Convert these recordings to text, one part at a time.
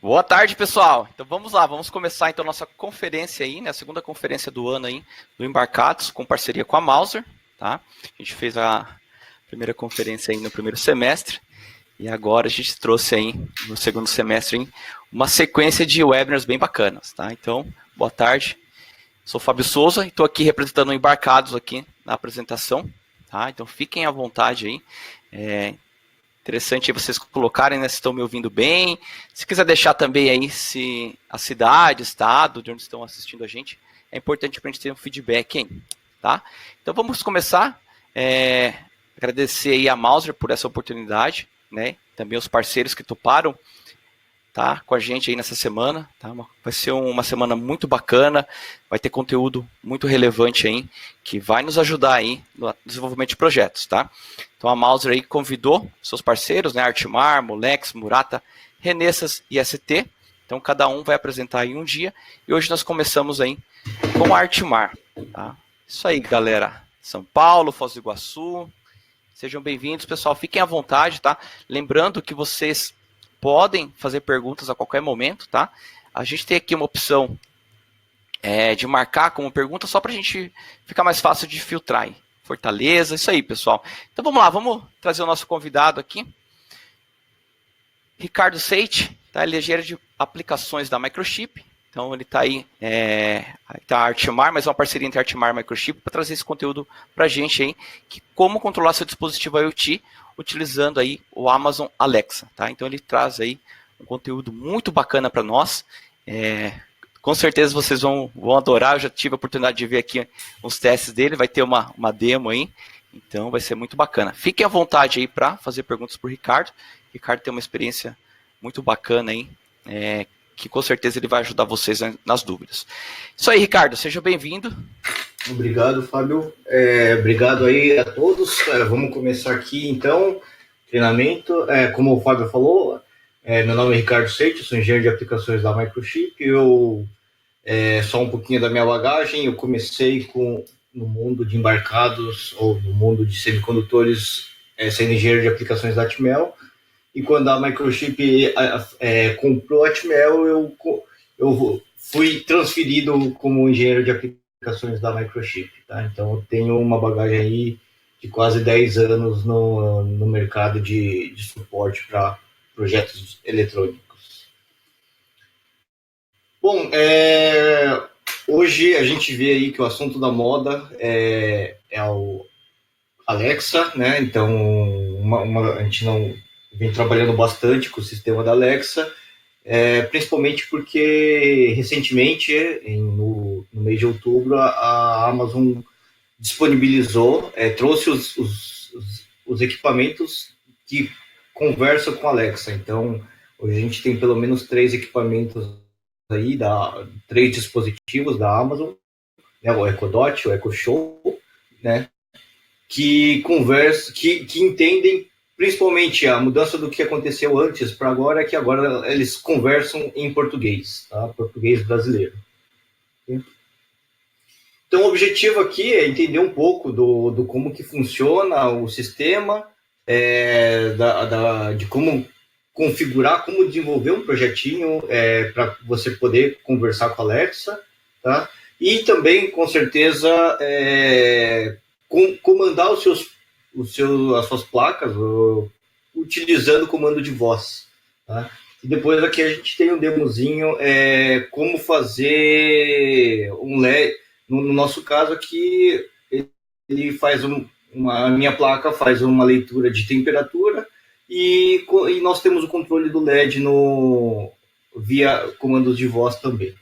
Boa tarde, pessoal. Então vamos lá, vamos começar então nossa conferência aí, né? A segunda conferência do ano aí do Embarcados, com parceria com a Mauser, tá? A gente fez a primeira conferência aí no primeiro semestre e agora a gente trouxe aí no segundo semestre hein, uma sequência de webinars bem bacanas, tá? Então, boa tarde. Sou Fábio Souza e estou aqui representando o Embarcados aqui na apresentação, tá? Então fiquem à vontade aí. Interessante vocês colocarem, né, se estão me ouvindo bem. Se quiser deixar também aí se a cidade, estado, de onde estão assistindo a gente, é importante para a gente ter um feedback, hein? Tá? Então vamos começar. Agradecer aí a Mauser por essa oportunidade, né? Também os parceiros que toparam tá com a gente aí nessa semana, tá? Vai ser uma semana muito bacana, vai ter conteúdo muito relevante aí, que vai nos ajudar aí no desenvolvimento de projetos, tá? Então a Mauser aí convidou seus parceiros, né? Artimar, Molex, Murata, Renessas e ST. Então cada um vai apresentar aí um dia, e hoje nós começamos aí com a Artimar, tá? Isso aí, galera. São Paulo, Foz do Iguaçu, sejam bem-vindos, pessoal, fiquem à vontade, tá? Lembrando que vocês podem fazer perguntas a qualquer momento, tá? A gente tem aqui uma opção de marcar como pergunta só para a gente ficar mais fácil de filtrar. Hein? Fortaleza, isso aí, pessoal. Então vamos lá, vamos trazer o nosso convidado aqui. Ricardo Seite, tá? Ele é engenheiro de aplicações da Microchip. Então ele está aí, tá a Artimar, mas é uma parceria entre a Artimar e a Microchip para trazer esse conteúdo para a gente aí, que como controlar seu dispositivo IoT utilizando aí o Amazon Alexa, tá? Então ele traz aí um conteúdo muito bacana para nós. Com certeza vocês vão adorar. Eu já tive a oportunidade de ver aqui uns testes dele, vai ter uma demo aí, então vai ser muito bacana. Fiquem à vontade aí para fazer perguntas para o Ricardo. O Ricardo tem uma experiência muito bacana aí, que com certeza ele vai ajudar vocês nas dúvidas. Isso aí, Ricardo, seja bem-vindo. Obrigado, Fábio. Obrigado aí a todos. Vamos começar aqui, então, treinamento. Como o Fábio falou, meu nome é Ricardo Seite, sou engenheiro de aplicações da Microchip. Só um pouquinho da minha bagagem, eu comecei no mundo de embarcados, ou no mundo de semicondutores, sendo engenheiro de aplicações da Atmel. E quando a Microchip comprou a Atmel, eu fui transferido como engenheiro de aplicações da Microchip. Tá? Então, eu tenho uma bagagem aí de quase 10 anos no mercado de suporte para projetos eletrônicos. Bom, hoje a gente vê aí que o assunto da moda é o Alexa, né? Então, a gente não vem trabalhando bastante com o sistema da Alexa, principalmente porque recentemente, no mês de outubro, a Amazon disponibilizou, trouxe os equipamentos que conversam com a Alexa. Então, hoje a gente tem pelo menos 3 equipamentos aí, 3 dispositivos da Amazon, né? O Echo Dot, o Echo Show, né? Que conversam, que entendem principalmente a mudança do que aconteceu antes para agora, é que agora eles conversam em português, tá? Português brasileiro. Então, o objetivo aqui é entender um pouco do como que funciona o sistema, de como configurar, como desenvolver um projetinho para você poder conversar com a Alexa, tá? E também, com certeza, comandar as suas placas utilizando o comando de voz. Tá? E depois aqui a gente tem um demozinho, como fazer um LED. No nosso caso aqui, ele faz a minha placa faz uma leitura de temperatura e nós temos o controle do LED via comandos de voz também.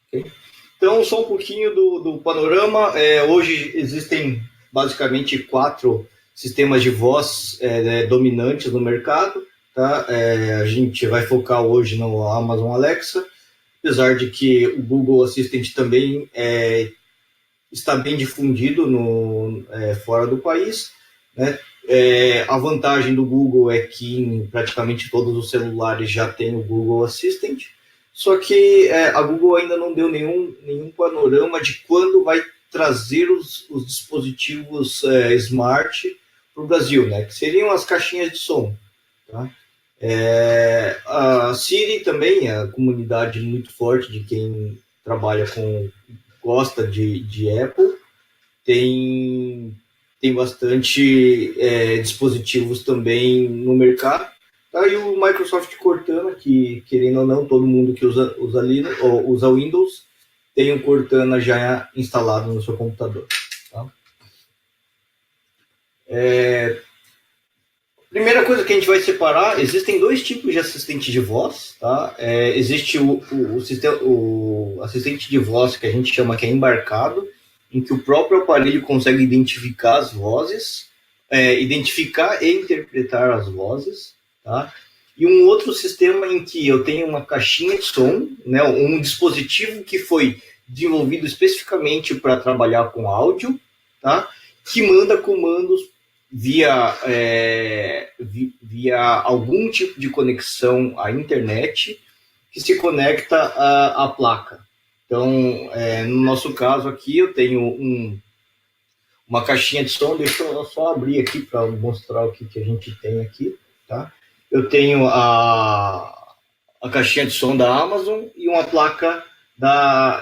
Okay? Então, só um pouquinho do panorama. Hoje existem basicamente 4 sistemas de voz dominantes no mercado. Tá? A gente vai focar hoje no Amazon Alexa, apesar de que o Google Assistant também está bem difundido fora do país. Né? A vantagem do Google é que em praticamente todos os celulares já tem o Google Assistant, só que a Google ainda não deu nenhum panorama de quando vai trazer os dispositivos smart para o Brasil, né? Que seriam as caixinhas de som. Tá? A Siri também, a comunidade muito forte de quem trabalha gosta de Apple, tem bastante dispositivos também no mercado. Tá, e o Microsoft Cortana, que querendo ou não, todo mundo que usa Linux ou usa Windows tem um Cortana já instalado no seu computador. Tá? Primeira coisa que a gente vai separar, existem dois tipos de assistente de voz. Tá? Existe o assistente de voz que a gente chama que é embarcado, em que o próprio aparelho consegue identificar as vozes, identificar e interpretar as vozes. Tá? E um outro sistema em que eu tenho uma caixinha de som, né, um dispositivo que foi desenvolvido especificamente para trabalhar com áudio, tá? Que manda comandos via algum tipo de conexão à internet que se conecta à placa. Então, no nosso caso aqui, eu tenho uma caixinha de som, deixa eu só abrir aqui para mostrar o que a gente tem aqui, tá? Eu tenho a caixinha de som da Amazon e uma placa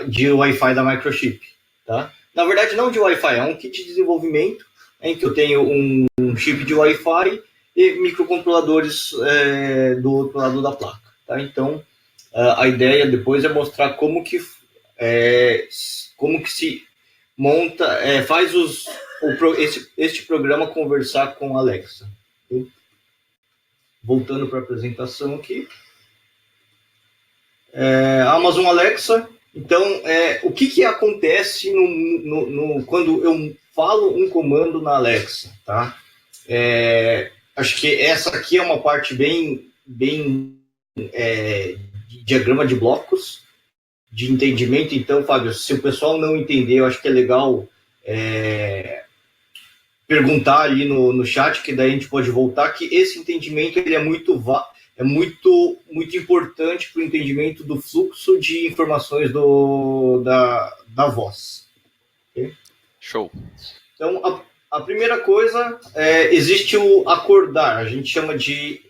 de Wi-Fi da Microchip, tá? Na verdade, não de Wi-Fi, é um kit de desenvolvimento em que eu tenho um chip de Wi-Fi e microcontroladores do outro lado da placa, tá? Então, a ideia depois é mostrar como que se monta, faz este programa conversar com a Alexa. Okay? Voltando para a apresentação aqui. Amazon Alexa. Então, o que acontece quando eu falo um comando na Alexa? Tá? Acho que essa aqui é uma parte bem de diagrama de blocos, de entendimento. Então, Fábio, se o pessoal não entender, eu acho que é legal perguntar ali no chat, que daí a gente pode voltar, que esse entendimento ele é muito importante para o entendimento do fluxo de informações da voz. Okay? Show. Então, a primeira coisa, existe o acordar, a gente chama de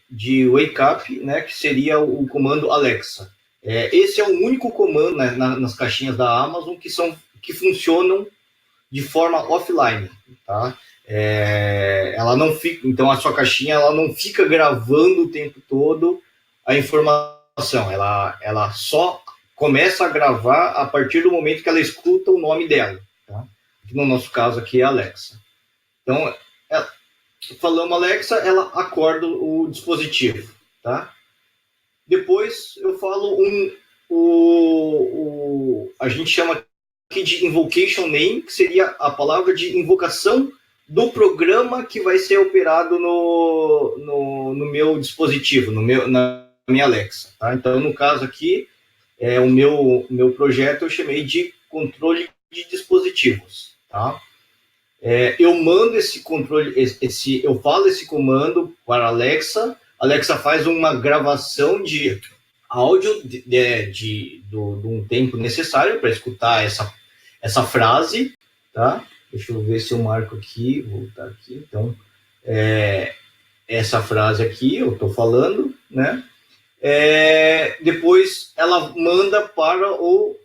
wake up, né, que seria o comando Alexa. Esse é o único comando, né, nas caixinhas da Amazon que funcionam de forma offline, tá? Ela não fica, então a sua caixinha ela não fica gravando o tempo todo a informação, ela só começa a gravar a partir do momento que ela escuta o nome dela, tá? No nosso caso aqui é Alexa. Então, falamos Alexa, ela acorda o dispositivo, tá? Depois eu falo a gente chama aqui de invocation name, que seria a palavra de invocação do programa que vai ser operado no meu dispositivo, na minha Alexa. Tá? Então, no caso aqui, o meu projeto eu chamei de controle de dispositivos. Tá? Eu mando esse controle, eu falo esse comando para a Alexa. A Alexa faz uma gravação de áudio de um tempo necessário para escutar essa frase, tá? Deixa eu ver se eu marco aqui, voltar aqui. Então, essa frase aqui eu estou falando, né? Depois ela manda para o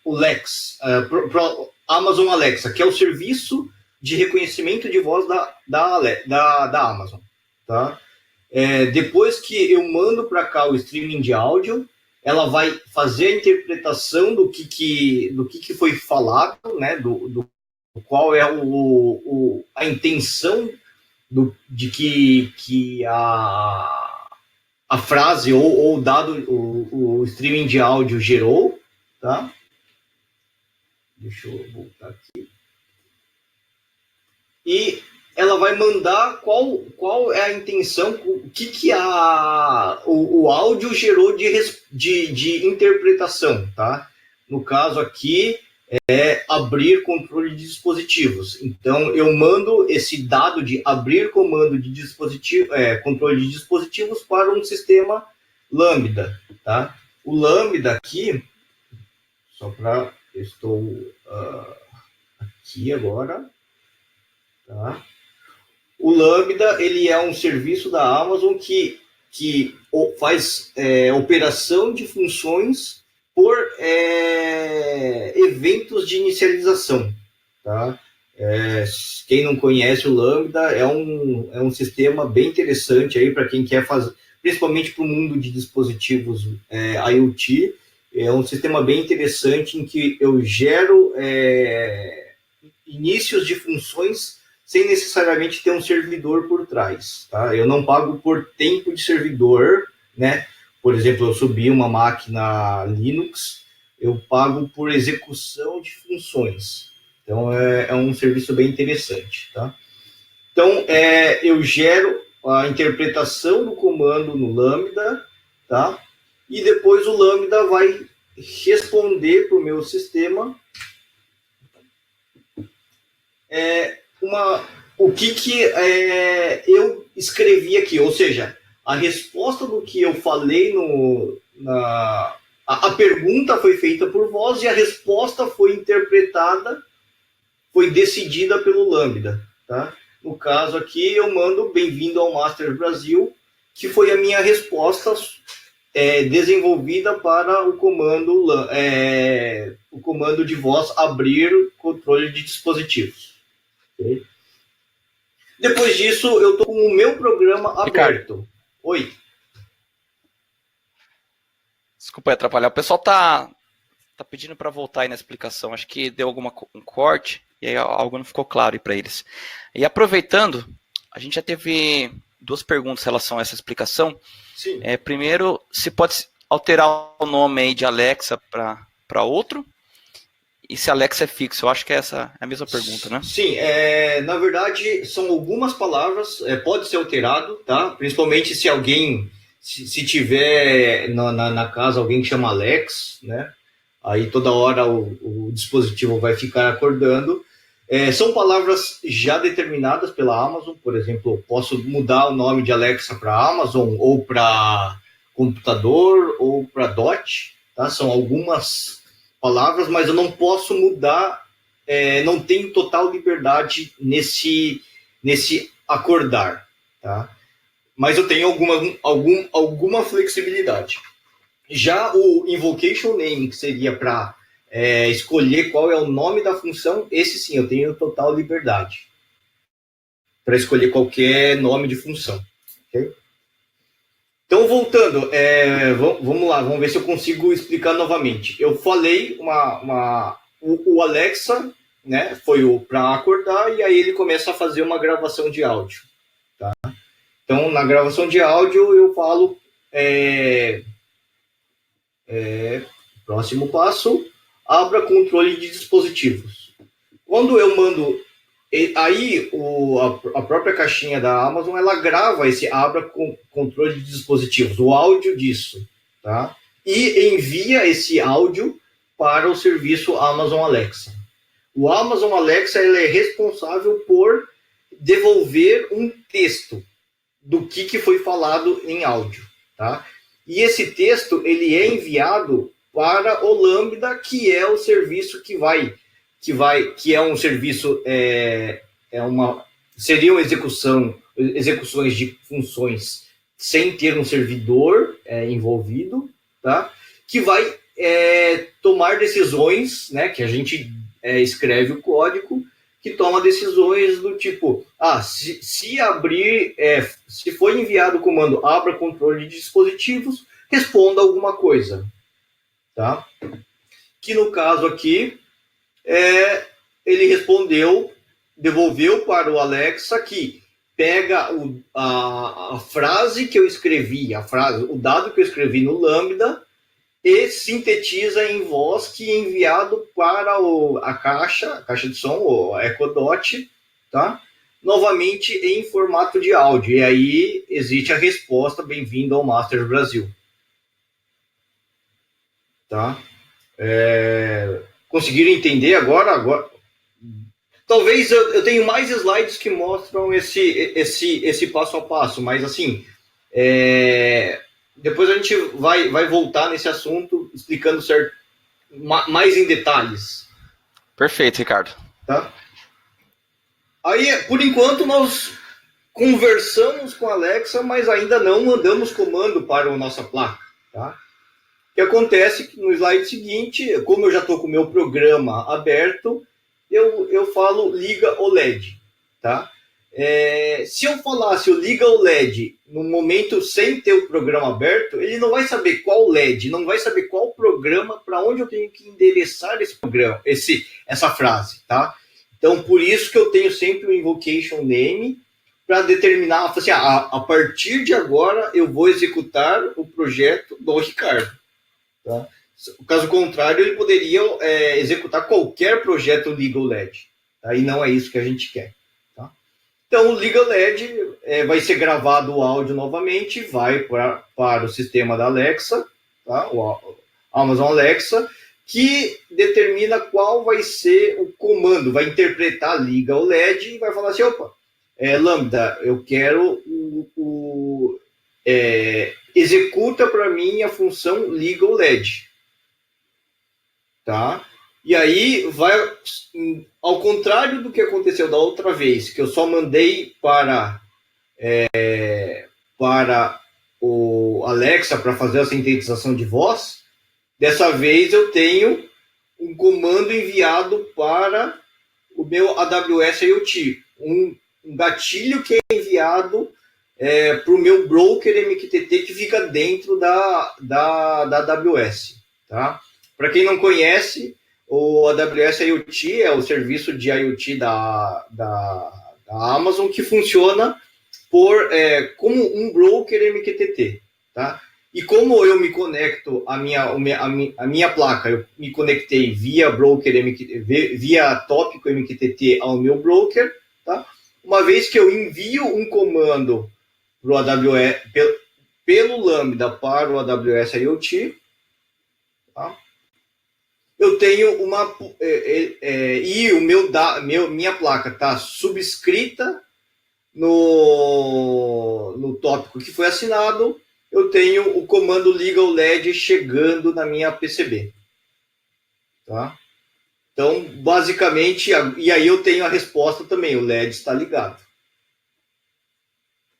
Lex, para Amazon Alexa, que é o serviço de reconhecimento de voz da Amazon, tá? Depois que eu mando para cá o streaming de áudio, ela vai fazer a interpretação do que foi falado, né? Do qual é a intenção de que a frase ou o dado, o streaming de áudio gerou, tá? Deixa eu voltar aqui. E ela vai mandar qual é a intenção, o que o áudio gerou de interpretação, tá? No caso aqui, abrir controle de dispositivos. Então, eu mando esse dado de abrir comando de controle de dispositivos para um sistema Lambda, tá? O Lambda aqui, só para... Eu estou aqui agora, tá? o Lambda ele é um serviço da Amazon que faz operação de funções por eventos de inicialização. Tá? Quem não conhece o Lambda é um sistema bem interessante aí para quem quer fazer, principalmente para o mundo de dispositivos IoT. É um sistema bem interessante em que eu gero inícios de funções sem necessariamente ter um servidor por trás. Tá? Eu não pago por tempo de servidor, né? Por exemplo, eu subi uma máquina Linux, eu pago por execução de funções. Então, é um serviço bem interessante. Tá? Então, eu gero a interpretação do comando no Lambda, tá? E depois o Lambda vai responder para o meu sistema o que eu escrevi aqui, ou seja, a resposta do que eu falei a pergunta foi feita por voz e a resposta foi interpretada, foi decidida pelo Lambda, tá? No caso aqui, eu mando bem-vindo ao Master Brasil, que foi a minha resposta desenvolvida para o comando de voz abrir controle de dispositivos. Okay? Depois disso, eu estou com o meu programa aberto. Oi. Desculpa atrapalhar. O pessoal tá pedindo para voltar aí na explicação. Acho que deu um corte e aí algo não ficou claro aí para eles. E aproveitando, a gente já teve 2 perguntas em relação a essa explicação. Sim. Primeiro, se pode alterar o nome aí de Alexa para outro? E se Alexa é fixo? Eu acho que essa é a mesma pergunta, né? Sim, na verdade, são algumas palavras, pode ser alterado, tá? Principalmente se alguém, se tiver na casa alguém que chama Alex, né? Aí toda hora o dispositivo vai ficar acordando. São palavras já determinadas pela Amazon, por exemplo, eu posso mudar o nome de Alexa para Amazon, ou para computador, ou para Dot, tá? São algumas palavras, mas eu não posso mudar, não tenho total liberdade nesse acordar, tá? Mas eu tenho alguma flexibilidade. Já o invocation name, que seria para escolher qual é o nome da função, esse sim, eu tenho total liberdade para escolher qualquer nome de função. Okay? Então, voltando, vamos lá, vamos ver se eu consigo explicar novamente. Eu falei o Alexa, né, foi para acordar, e aí ele começa a fazer uma gravação de áudio. Tá? Então, na gravação de áudio, eu falo, próximo passo, abra controle de dispositivos. Quando eu mando, aí a própria caixinha da Amazon, ela grava esse abra controle de dispositivos, o áudio disso, tá? E envia esse áudio para o serviço Amazon Alexa. O Amazon Alexa, ele é responsável por devolver um texto do que foi falado em áudio, tá? E esse texto, ele é enviado para o Lambda, que é o serviço que é um serviço, seriam execuções de funções sem ter um servidor envolvido, tá? Que vai tomar decisões, né? Que a gente escreve o código, que toma decisões do tipo, se abrir, se foi enviado o comando abra controle de dispositivos, responda alguma coisa, tá? Que no caso aqui, ele respondeu, devolveu para o Alexa, que pega a frase que eu escrevi, o dado que eu escrevi no Lambda, e sintetiza em voz, que é enviado para a caixa de som, o Echo Dot, tá? Novamente em formato de áudio. E aí existe a resposta, bem-vindo ao Master Brasil. Tá? Conseguiram entender agora? Talvez eu tenha mais slides que mostram esse passo a passo, mas assim, depois a gente vai voltar nesse assunto, explicando mais em detalhes. Perfeito, Ricardo. Tá? Aí, por enquanto, nós conversamos com a Alexa, mas ainda não mandamos comando para a nossa placa, tá? O que acontece que no slide seguinte, como eu já estou com o meu programa aberto, eu falo liga o LED, tá? Se eu falasse o liga o LED no momento sem ter o programa aberto, ele não vai saber qual LED, não vai saber qual programa, para onde eu tenho que endereçar esse programa, essa frase, tá? Então, por isso que eu tenho sempre o invocation name para determinar, assim, a partir de agora eu vou executar o projeto do Ricardo. Tá? Caso contrário, ele poderia executar qualquer projeto Legal LED. Tá? E não é isso que a gente quer. Tá? Então, o Legal LED vai ser gravado o áudio novamente, vai para o sistema da Alexa, tá? O Amazon Alexa, que determina qual vai ser o comando, vai interpretar liga o LED e vai falar assim, opa, Lambda, eu quero executa para mim a função liga o LED. Tá? E aí vai, ao contrário do que aconteceu da outra vez, que eu só mandei para o Alexa para fazer a sintetização de voz, dessa vez eu tenho um comando enviado para o meu AWS IoT, um gatilho que é enviado para o meu broker MQTT que fica dentro da AWS. Tá? Para quem não conhece, o AWS IoT é o serviço de IoT da Amazon que funciona como um broker MQTT. Tá? E como eu me conecto a minha placa, eu me conectei via broker via tópico MQTT ao meu broker, tá? Uma vez que eu envio um comando pro AWS, pelo Lambda para o AWS IoT, tá? Eu tenho minha placa está subscrita no tópico que foi assinado, eu tenho o comando liga o LED chegando na minha PCB. Tá? Então, basicamente, e aí eu tenho a resposta também, o LED está ligado.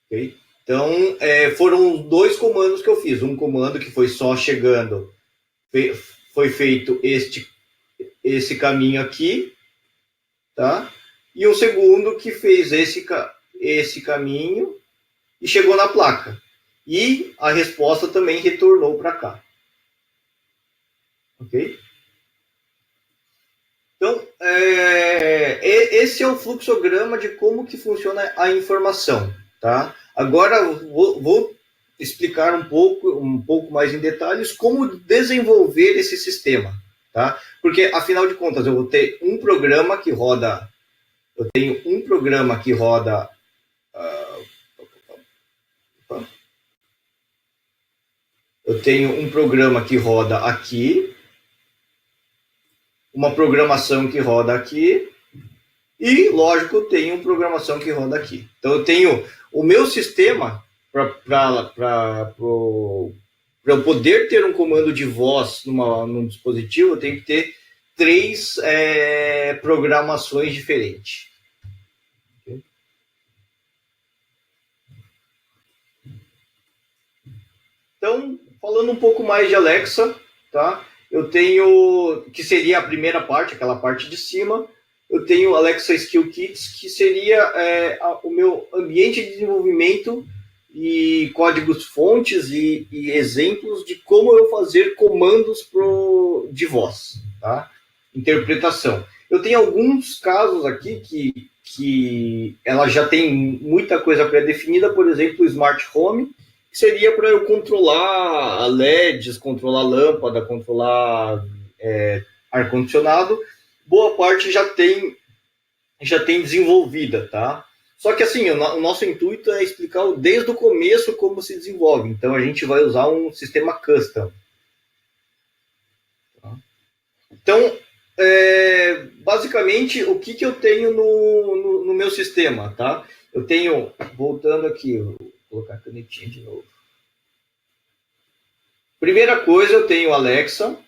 Ok? Então, foram 2 comandos que eu fiz. Um comando que foi só chegando, foi feito esse caminho aqui, tá? E um segundo que fez esse caminho e chegou na placa. E a resposta também retornou para cá. Ok? Então, esse é o fluxograma de como que funciona a informação. Tá? Agora, vou explicar um pouco mais em detalhes como desenvolver esse sistema. Tá? Porque, afinal de contas, eu vou ter um programa que roda... Eu tenho um programa que roda... Eu tenho um programa que roda aqui, uma programação que roda aqui, e, lógico, eu tenho uma programação que roda aqui. Então, eu tenho o meu sistema, para eu poder ter um comando de voz num dispositivo, eu tenho que ter 3 programações diferentes. Então, falando um pouco mais de Alexa, tá? Eu tenho, que seria a primeira parte, aquela parte de cima, eu tenho Alexa Skill Kits, que seria o meu ambiente de desenvolvimento e códigos fontes e exemplos de como eu fazer comandos de voz, tá? Interpretação. Eu tenho alguns casos aqui que ela já tem muita coisa pré-definida, por exemplo, o Smart Home, que seria para eu controlar LEDs, controlar lâmpada, controlar ar-condicionado. Boa parte já tem desenvolvida, tá? Só que assim, o nosso intuito é explicar desde o começo como se desenvolve. Então a gente vai usar um sistema custom. Tá? Então, basicamente, o que eu tenho no meu sistema, tá? Eu tenho, voltando aqui, vou colocar a canetinha de novo. Primeira coisa, eu tenho Alexa,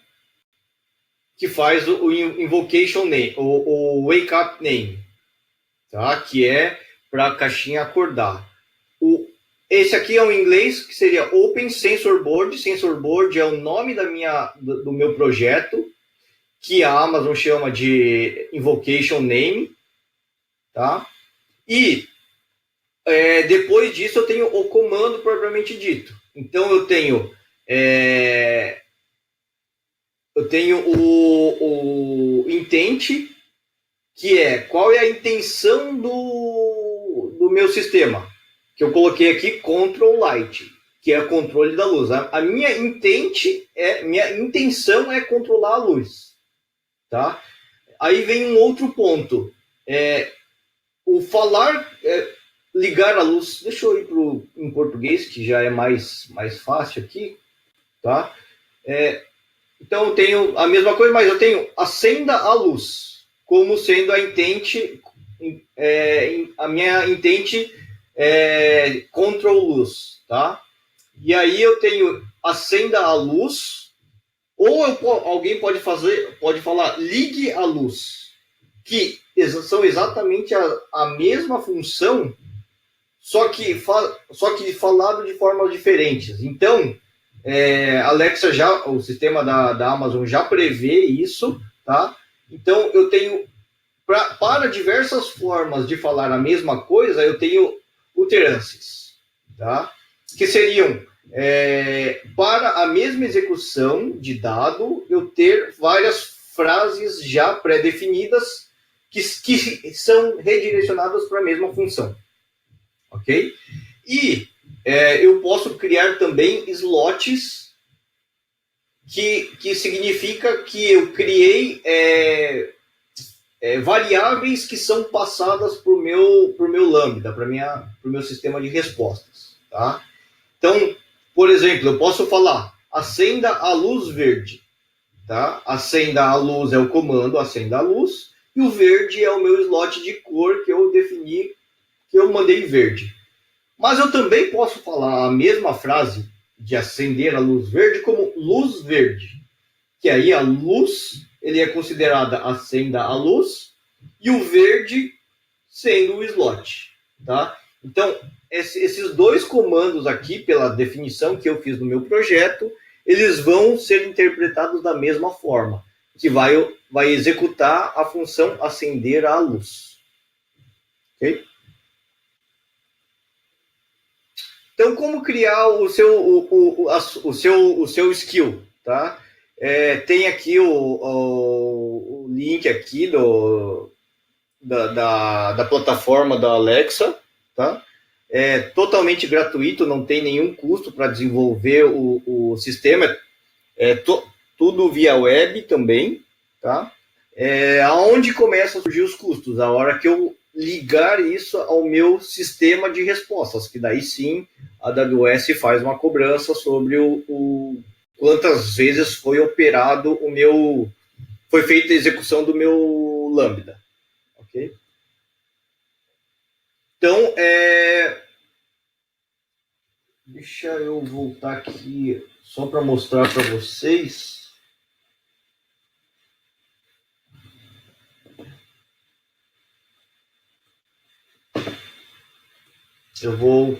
que faz o invocation name, o wake up name, tá? Que é para a caixinha acordar. Esse aqui é o inglês, que seria Open Sensor Board. Sensor Board é o nome do meu projeto, que a Amazon chama de Invocation Name, tá? E depois disso eu tenho o comando propriamente dito. Então eu tenho o intent, que é qual é a intenção do meu sistema, que eu coloquei aqui Control Light, que é o controle da luz. A minha intenção é controlar a luz, tá? Aí vem um outro ponto, o falar, ligar a luz. Deixa eu ir em português, que já é mais fácil aqui, tá? Então eu tenho a mesma coisa, mas eu tenho acenda a luz, como sendo a intent, a minha intent control luz, tá? E aí eu tenho acenda a luz, ou alguém pode falar ligue a luz, que são exatamente a mesma função, só que falado de formas diferentes. Então, Alexa o sistema da Amazon já prevê isso, tá? Então eu tenho para diversas formas de falar a mesma coisa, eu tenho utterances, tá? Que seriam para a mesma execução de dado, eu ter várias frases já pré-definidas que são redirecionadas para a mesma função, ok? E eu posso criar também slots, que significa que eu criei variáveis que são passadas para o meu Lambda, para o meu sistema de respostas, tá? Então, por exemplo, eu posso falar acenda a luz verde, tá? Acenda a luz é o comando acenda a luz, e o verde é o meu slot de cor que eu defini, que eu mandei verde. Mas eu também posso falar a mesma frase de acender a luz verde como luz verde, que aí a luz ele é considerada acenda a luz e o verde sendo o slot, tá? Então, esses dois comandos aqui, pela definição que eu fiz no meu projeto, eles vão ser interpretados da mesma forma, que vai executar a função acender a luz. Ok? Então, como criar o seu skill, tá? Tem aqui o link aqui da plataforma da Alexa, tá? É totalmente gratuito, não tem nenhum custo para desenvolver o sistema, tudo via web também, tá? Aonde começam a surgir os custos? A hora que eu ligar isso ao meu sistema de respostas, que daí sim a AWS faz uma cobrança sobre quantas vezes foi operado foi feita a execução do meu Lambda, ok? Então, deixa eu voltar aqui só para mostrar para vocês. Eu vou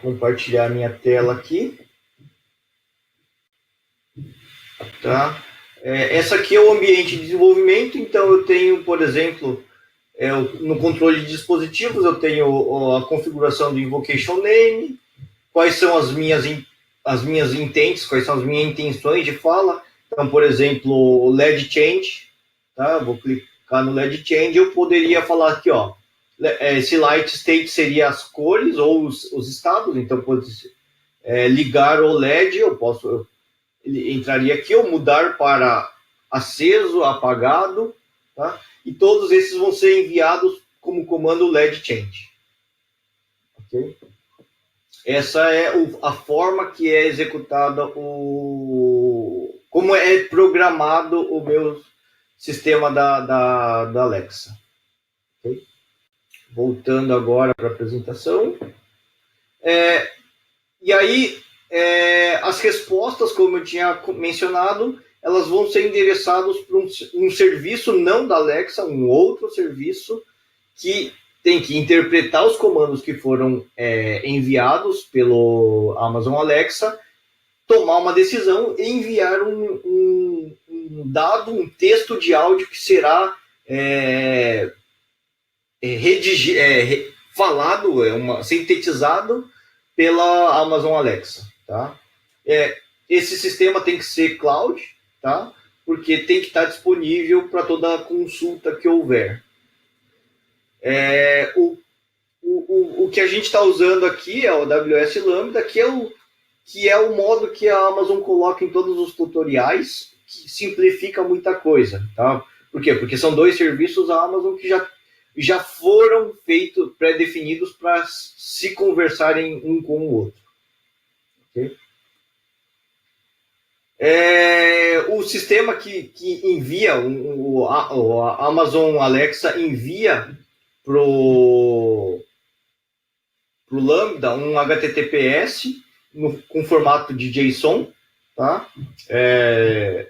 compartilhar minha tela aqui. Tá? Essa aqui é o ambiente de desenvolvimento, então eu tenho, por exemplo, no controle de dispositivos, eu tenho a configuração do Invocation Name, quais são as minhas intents, quais são as minhas intenções de fala. Então, por exemplo, o LED Change, tá? Eu vou clicar no LED Change, eu poderia falar aqui, ó, esse light state seria as cores ou os estados, então pode ligar o LED, ele entraria aqui, ou mudar para aceso, apagado, tá? E todos esses vão ser enviados como comando LED Change. Ok? Essa é a forma que é executada como é programado o meu sistema da Alexa. Okay? Voltando agora para a apresentação. E aí, as respostas, como eu tinha mencionado, elas vão ser endereçadas para um serviço não da Alexa, um outro serviço que tem que interpretar os comandos que foram enviados pelo Amazon Alexa, tomar uma decisão e enviar um dado, um texto de áudio que será falado, sintetizado pela Amazon Alexa. Tá? Esse sistema tem que ser cloud, tá? Porque tem que estar disponível para toda consulta que houver. O que a gente está usando aqui é o AWS Lambda, que é o modo que a Amazon coloca em todos os tutoriais, que simplifica muita coisa. Tá? Por quê? Porque são 2 serviços da Amazon que já foram feitos, pré-definidos para se conversarem um com o outro. Okay? O sistema que envia, o Amazon Alexa envia pro Lambda um HTTPS com formato de JSON, tá?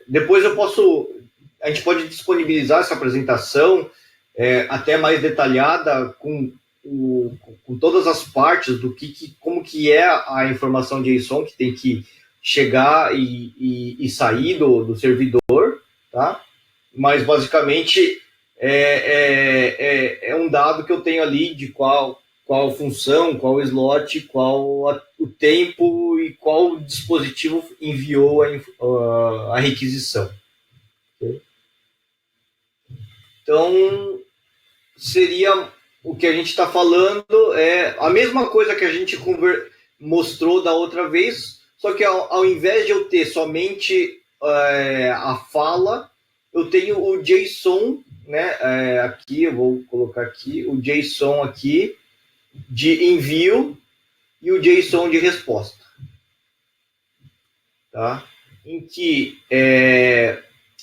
Depois a gente pode disponibilizar essa apresentação até mais detalhada com todas as partes do como que é a informação JSON que tem que chegar e sair do servidor, tá? Mas basicamente é um dado que eu tenho ali de qual função, qual slot, qual o tempo e qual dispositivo enviou a requisição. Okay? Então, seria o que a gente está falando, a mesma coisa que a gente mostrou da outra vez, só que ao invés de eu ter somente a fala, eu tenho o JSON, né? Aqui, eu vou colocar aqui, o JSON aqui de envio e o JSON de resposta. Tá? Em que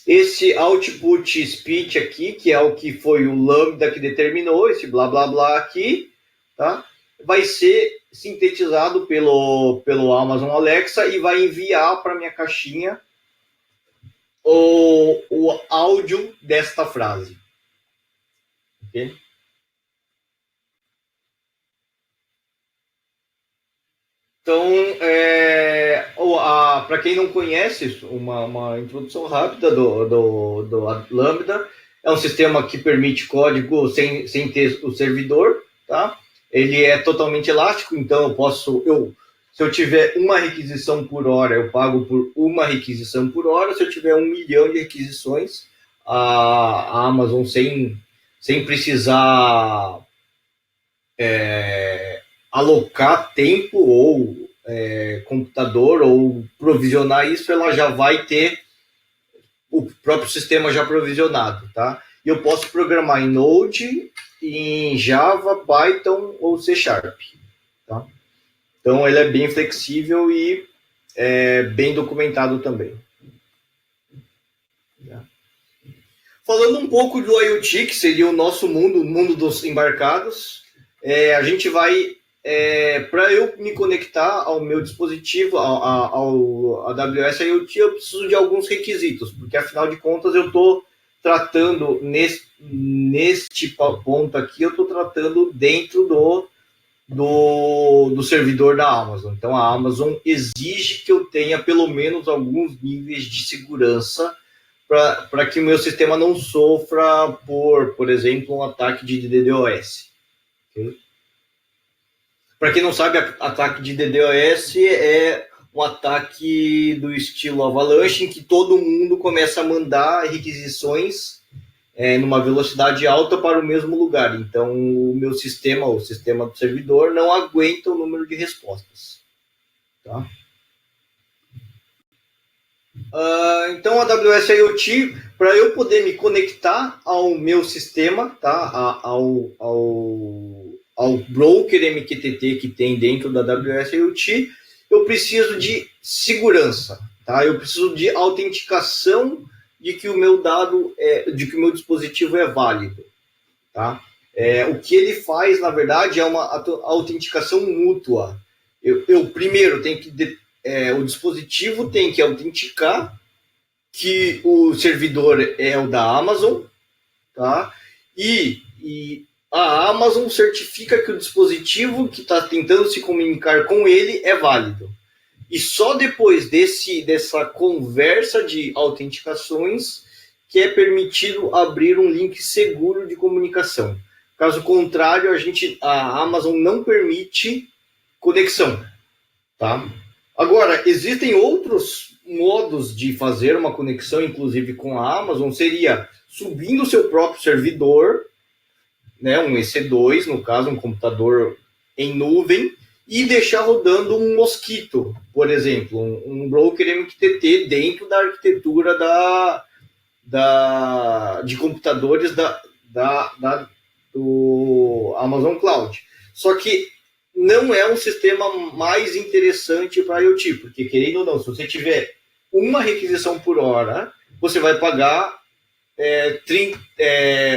esse output speech aqui, que é o que foi o Lambda que determinou, esse blá blá blá aqui, tá? Vai ser sintetizado pelo Amazon Alexa e vai enviar para minha caixinha o áudio desta frase. Ok? Então, para quem não conhece, uma introdução rápida do Lambda, é um sistema que permite código sem ter o servidor, tá? Ele é totalmente elástico, então se eu tiver uma requisição por hora, eu pago por uma requisição por hora. Se eu tiver 1 milhão de requisições, a Amazon, sem precisar alocar tempo ou computador ou provisionar isso, ela já vai ter o próprio sistema já provisionado, tá? E eu posso programar em Node, em Java, Python ou C Sharp, tá? Então ele é bem flexível e bem documentado também. Falando um pouco do IoT, que seria o nosso mundo, o mundo dos embarcados, a gente vai, para eu me conectar ao meu dispositivo, ao AWS IoT, eu preciso de alguns requisitos, porque afinal de contas eu estou tratando, neste ponto aqui, eu estou tratando dentro do servidor da Amazon. Então a Amazon exige que eu tenha pelo menos alguns níveis de segurança para que o meu sistema não sofra por exemplo, um ataque de DDoS. Okay? Para quem não sabe, ataque de DDoS é um ataque do estilo Avalanche, em que todo mundo começa a mandar requisições numa velocidade alta para o mesmo lugar. Então, o meu sistema, o sistema do servidor, não aguenta o número de respostas. Tá? Então, a AWS IoT, para eu poder me conectar ao meu sistema, tá? ao broker MQTT que tem dentro da AWS IoT, eu preciso de segurança, tá? Eu preciso de autenticação de que o meu dado, de que o meu dispositivo é válido, tá? O que ele faz, na verdade, é uma autenticação mútua. Eu primeiro tenho que o dispositivo tem que autenticar que o servidor é o da Amazon, tá? E a Amazon certifica que o dispositivo que está tentando se comunicar com ele é válido. E só depois dessa conversa de autenticações que é permitido abrir um link seguro de comunicação. Caso contrário, a Amazon não permite conexão. Tá? Agora, existem outros modos de fazer uma conexão, inclusive com a Amazon, seria subindo o seu próprio servidor, né, um EC2, no caso, um computador em nuvem, e deixar rodando um Mosquito, por exemplo, um broker MQTT dentro da arquitetura de computadores do Amazon Cloud. Só que não é um sistema mais interessante para IoT, porque, querendo ou não, se você tiver uma requisição por hora, você vai pagar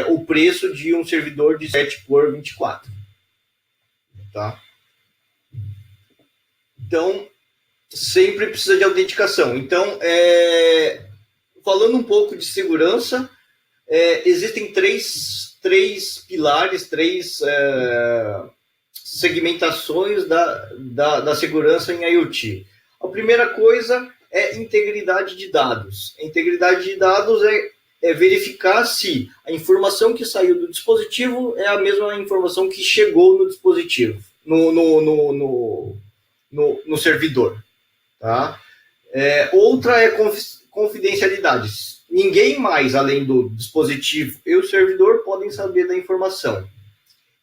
o preço de um servidor de 7 por 24. Tá? Então, sempre precisa de autenticação. Então, falando um pouco de segurança, existem três pilares, três segmentações da segurança em IoT. A primeira coisa é integridade de dados. A integridade de dados é verificar se a informação que saiu do dispositivo é a mesma informação que chegou no dispositivo, no servidor. Tá? Outra é confidencialidade. Ninguém mais, além do dispositivo e o servidor, podem saber da informação.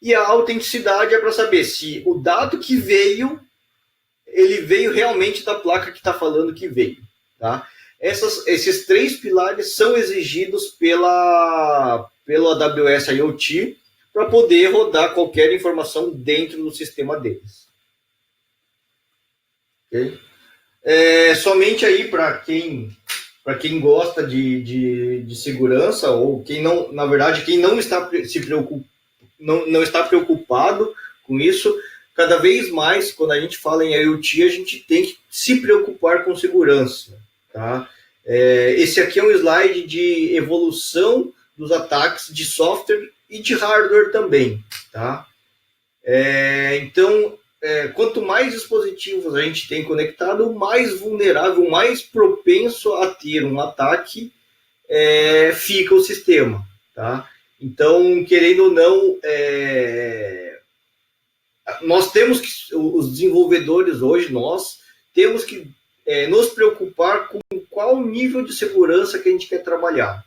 E a autenticidade é para saber se o dado que veio, ele veio realmente da placa que está falando que veio. Tá? Esses três pilares são exigidos pelo AWS IoT para poder rodar qualquer informação dentro do sistema deles. Okay? Somente aí para quem gosta de segurança, ou quem não, na verdade, quem não está não está preocupado com isso, cada vez mais, quando a gente fala em IoT, a gente tem que se preocupar com segurança. Tá? Esse aqui é um slide de evolução dos ataques de software e de hardware também. Tá? Então, quanto mais dispositivos a gente tem conectado, mais vulnerável, mais propenso a ter um ataque fica o sistema. Tá? Então, querendo ou não, nós temos que, os desenvolvedores hoje, nós temos que nos preocupar com qual nível de segurança que a gente quer trabalhar.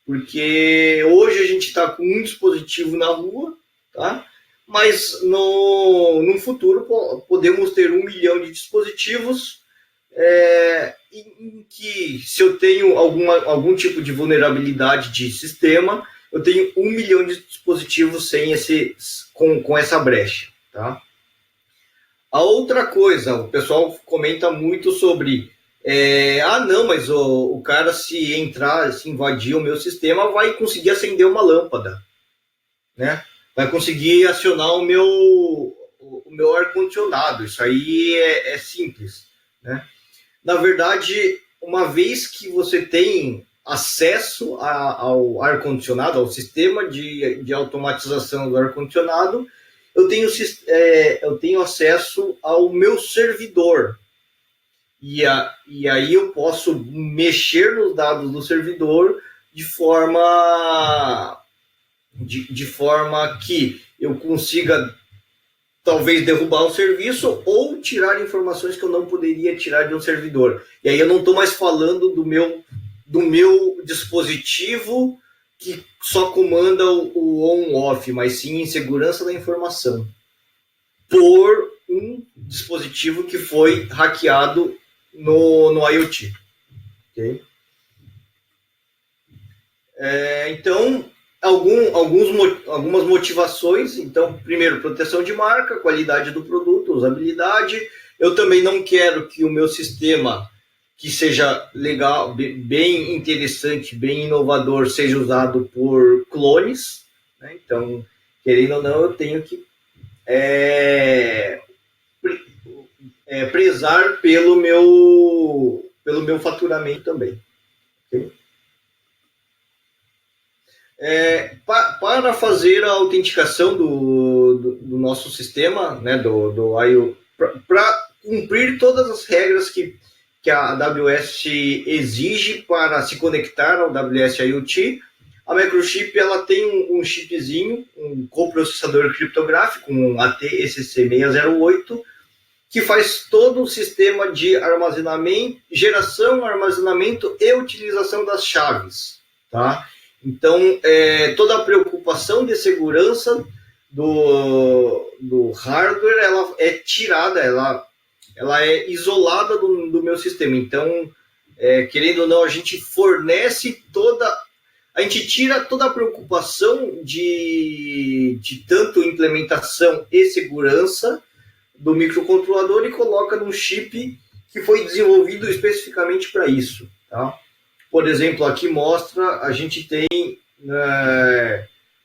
Porque hoje a gente está com um dispositivo na rua, tá? Mas no futuro podemos ter 1 milhão de dispositivos em que, se eu tenho algum tipo de vulnerabilidade de sistema, eu tenho 1 milhão de dispositivos com essa brecha. Tá? A outra coisa, o pessoal comenta muito sobre não, mas o cara, se invadir o meu sistema, vai conseguir acender uma lâmpada, né? Vai conseguir acionar o meu ar-condicionado. Isso aí é simples, né? Na verdade, uma vez que você tem acesso ao ar-condicionado, ao sistema de automatização do ar-condicionado, eu tenho acesso ao meu servidor. E aí eu posso mexer nos dados do servidor de forma que eu consiga talvez derrubar um serviço ou tirar informações que eu não poderia tirar de um servidor. E aí eu não estou mais falando do meu dispositivo que só comanda o on-off, mas sim em segurança da informação, por um dispositivo que foi hackeado no IoT. Okay? Então, algumas motivações. Então, primeiro, proteção de marca, qualidade do produto, usabilidade. Eu também não quero que o meu sistema, que seja legal, bem interessante, bem inovador, seja usado por clones. Né? Então, querendo ou não, eu tenho que prezar pelo meu faturamento também. Okay? Para fazer a autenticação do nosso sistema, né, para cumprir todas as regras que a AWS exige para se conectar ao AWS IoT, a Microchip ela tem um chipzinho, um coprocessador criptográfico, um ATECC608, que faz todo o sistema de armazenamento, geração, armazenamento e utilização das chaves, tá? Então, toda a preocupação de segurança do hardware, ela é tirada, ela é isolada do meu sistema. Então, querendo ou não, a gente tira toda a preocupação de tanto implementação e segurança do microcontrolador e coloca num chip que foi desenvolvido especificamente para isso, tá? Por exemplo, aqui mostra, a gente tem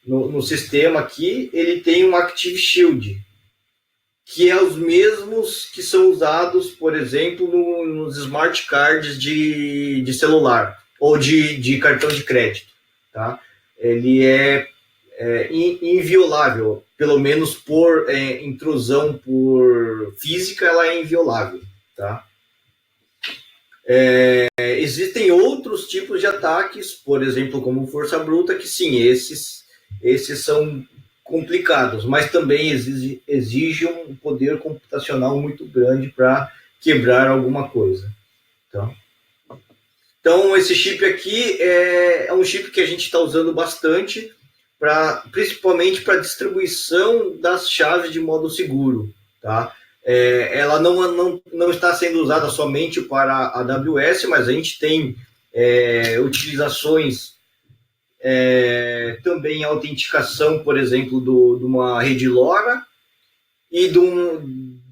no sistema aqui, ele tem um Active Shield, que é os mesmos que são usados, por exemplo, nos smart cards de celular ou de cartão de crédito, tá? Ele é inviolável, pelo menos por intrusão por física, ela é inviolável, tá? Existem outros tipos de ataques, por exemplo, como força bruta, que sim, esses são complicados, mas também exigem um poder computacional muito grande para quebrar alguma coisa. Então, esse chip aqui é um chip que a gente está usando bastante, principalmente para distribuição das chaves de modo seguro, tá? Ela não está sendo usada somente para a AWS, mas a gente tem utilizações também autenticação, por exemplo, de uma rede LoRa e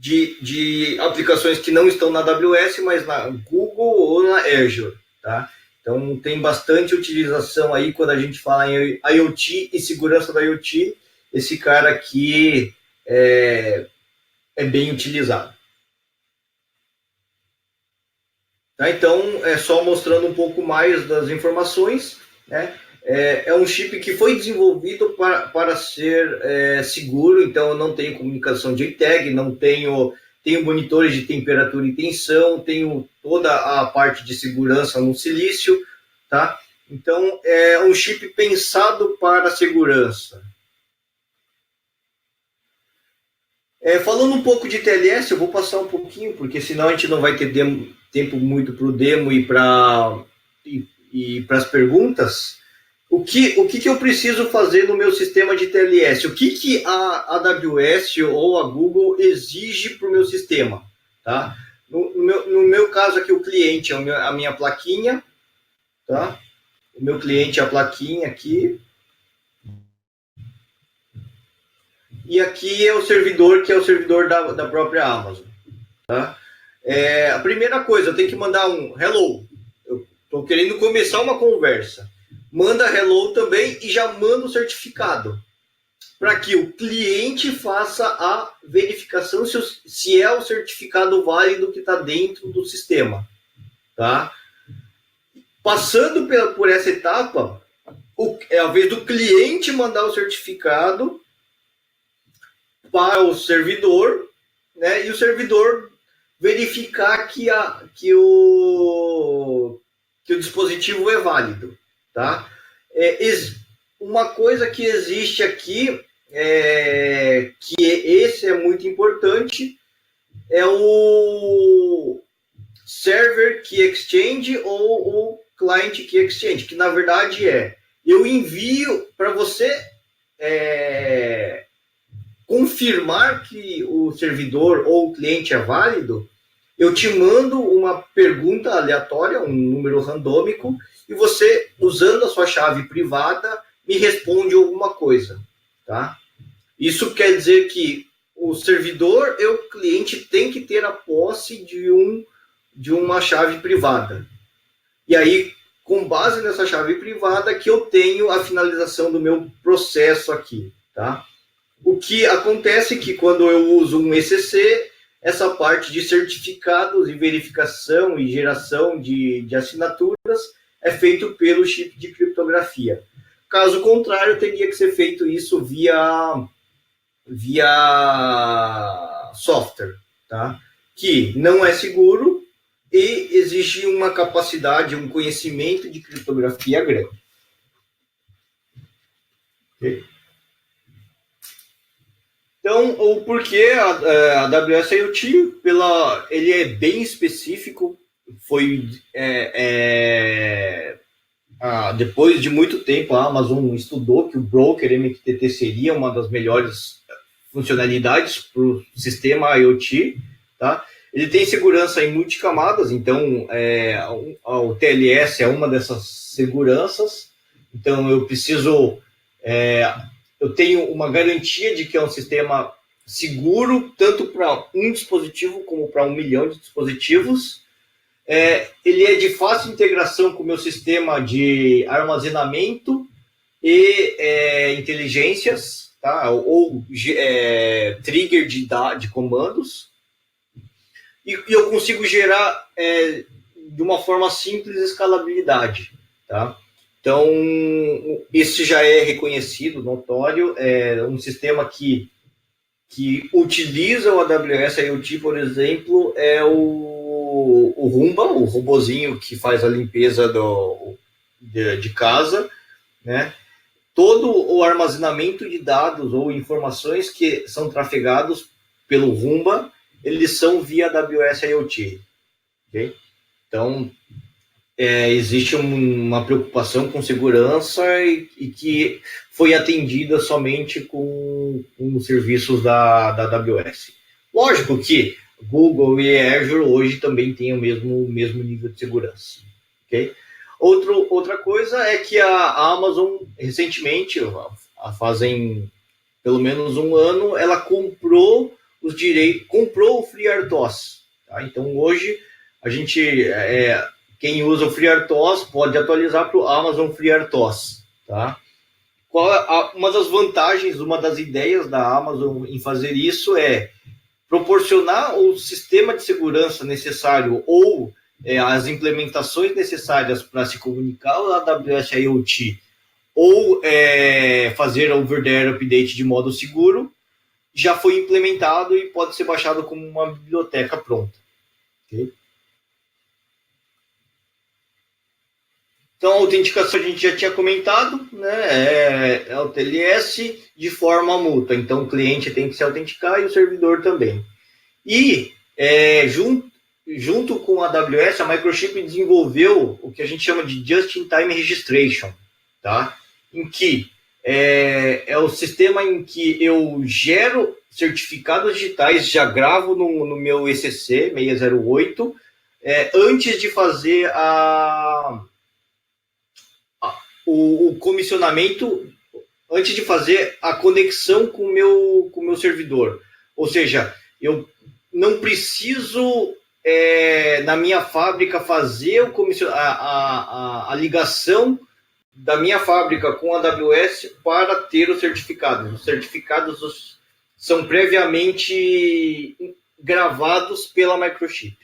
de aplicações que não estão na AWS, mas na Google ou na Azure, tá? Então, tem bastante utilização aí quando a gente fala em IoT e segurança da IoT. Esse cara aqui é bem utilizado. Tá? Então, só mostrando um pouco mais das informações, né? É um chip que foi desenvolvido para ser seguro, então eu não tenho comunicação JTAG, tenho monitores de temperatura e tensão, tenho toda a parte de segurança no silício, tá? Então, é um chip pensado para segurança. Falando um pouco de TLS, eu vou passar um pouquinho, porque senão a gente não vai ter tempo muito para o demo e para as perguntas. O que eu preciso fazer no meu sistema de TLS? O que a AWS ou a Google exige para o meu sistema? Tá? No meu caso aqui, o cliente é a minha plaquinha. Tá? O meu cliente é a plaquinha aqui. E aqui é o servidor, que é o servidor da própria Amazon. Tá? A primeira coisa, eu tenho que mandar um hello. Eu estou querendo começar uma conversa. Manda hello também e já manda o certificado, para que o cliente faça a verificação se é o certificado válido que está dentro do sistema. Tá? Passando por essa etapa, é a vez do cliente mandar o certificado para o servidor, né, e o servidor verificar que o dispositivo é válido. Tá? Uma coisa que existe aqui, que esse é muito importante, é o Server Key Exchange ou o Client Key Exchange, que na verdade eu envio para você confirmar que o servidor ou o cliente é válido, eu te mando uma pergunta aleatória, um número randômico, e você, usando a sua chave privada, me responde alguma coisa. Tá? Isso quer dizer que o servidor e o cliente têm que ter a posse de uma chave privada. E aí, com base nessa chave privada, que eu tenho a finalização do meu processo aqui. Tá? O que acontece é que quando eu uso um ECC, essa parte de certificados e verificação e geração de assinaturas é feito pelo chip de criptografia. Caso contrário, teria que ser feito isso via software, tá? Que não é seguro e exige uma capacidade, um conhecimento de criptografia grande. Okay? Então, o porquê a AWS IoT, ele é bem específico, foi depois de muito tempo a Amazon estudou que o broker MQTT seria uma das melhores funcionalidades para o sistema IoT, tá? Ele tem segurança em multicamadas, então o TLS é uma dessas seguranças, então eu tenho uma garantia de que é um sistema seguro, tanto para um dispositivo como para 1 milhão de dispositivos. Ele é de fácil integração com o meu sistema de armazenamento e inteligências, tá? Ou trigger de comandos. E eu consigo gerar de uma forma simples escalabilidade, tá? Então, isso já é reconhecido, notório. É um sistema que utiliza o AWS IoT, por exemplo, é o Roomba, o robozinho que faz a limpeza de casa, né? Todo o armazenamento de dados ou informações que são trafegados pelo Roomba, eles são via AWS IoT. Okay? Então, existe uma preocupação com segurança e que foi atendida somente com os serviços da AWS. Lógico que Google e Azure hoje também têm o mesmo nível de segurança. Okay? Outra coisa é que a Amazon, recentemente, fazem pelo menos um ano, ela comprou os direitos, comprou o FreeRTOS. Tá? Então, hoje, a gente... quem usa o FreeRTOS pode atualizar para o Amazon FreeRTOS, tá? Uma das vantagens, uma das ideias da Amazon em fazer isso é proporcionar o sistema de segurança necessário ou as implementações necessárias para se comunicar o AWS IoT ou fazer over-the-air update de modo seguro, já foi implementado e pode ser baixado como uma biblioteca pronta. Okay? Então, a autenticação a gente já tinha comentado, né? É o TLS de forma mútua. Então, o cliente tem que se autenticar e o servidor também. E, junto com a AWS, a Microchip desenvolveu o que a gente chama de Just-in-Time Registration, tá? Em que é o sistema em que eu gero certificados digitais, já gravo no meu ECC 608, antes de fazer o comissionamento, antes de fazer a conexão com o meu servidor. Ou seja, eu não preciso, na minha fábrica, fazer a ligação da minha fábrica com a AWS para ter os certificados. Os certificados são previamente gravados pela Microchip.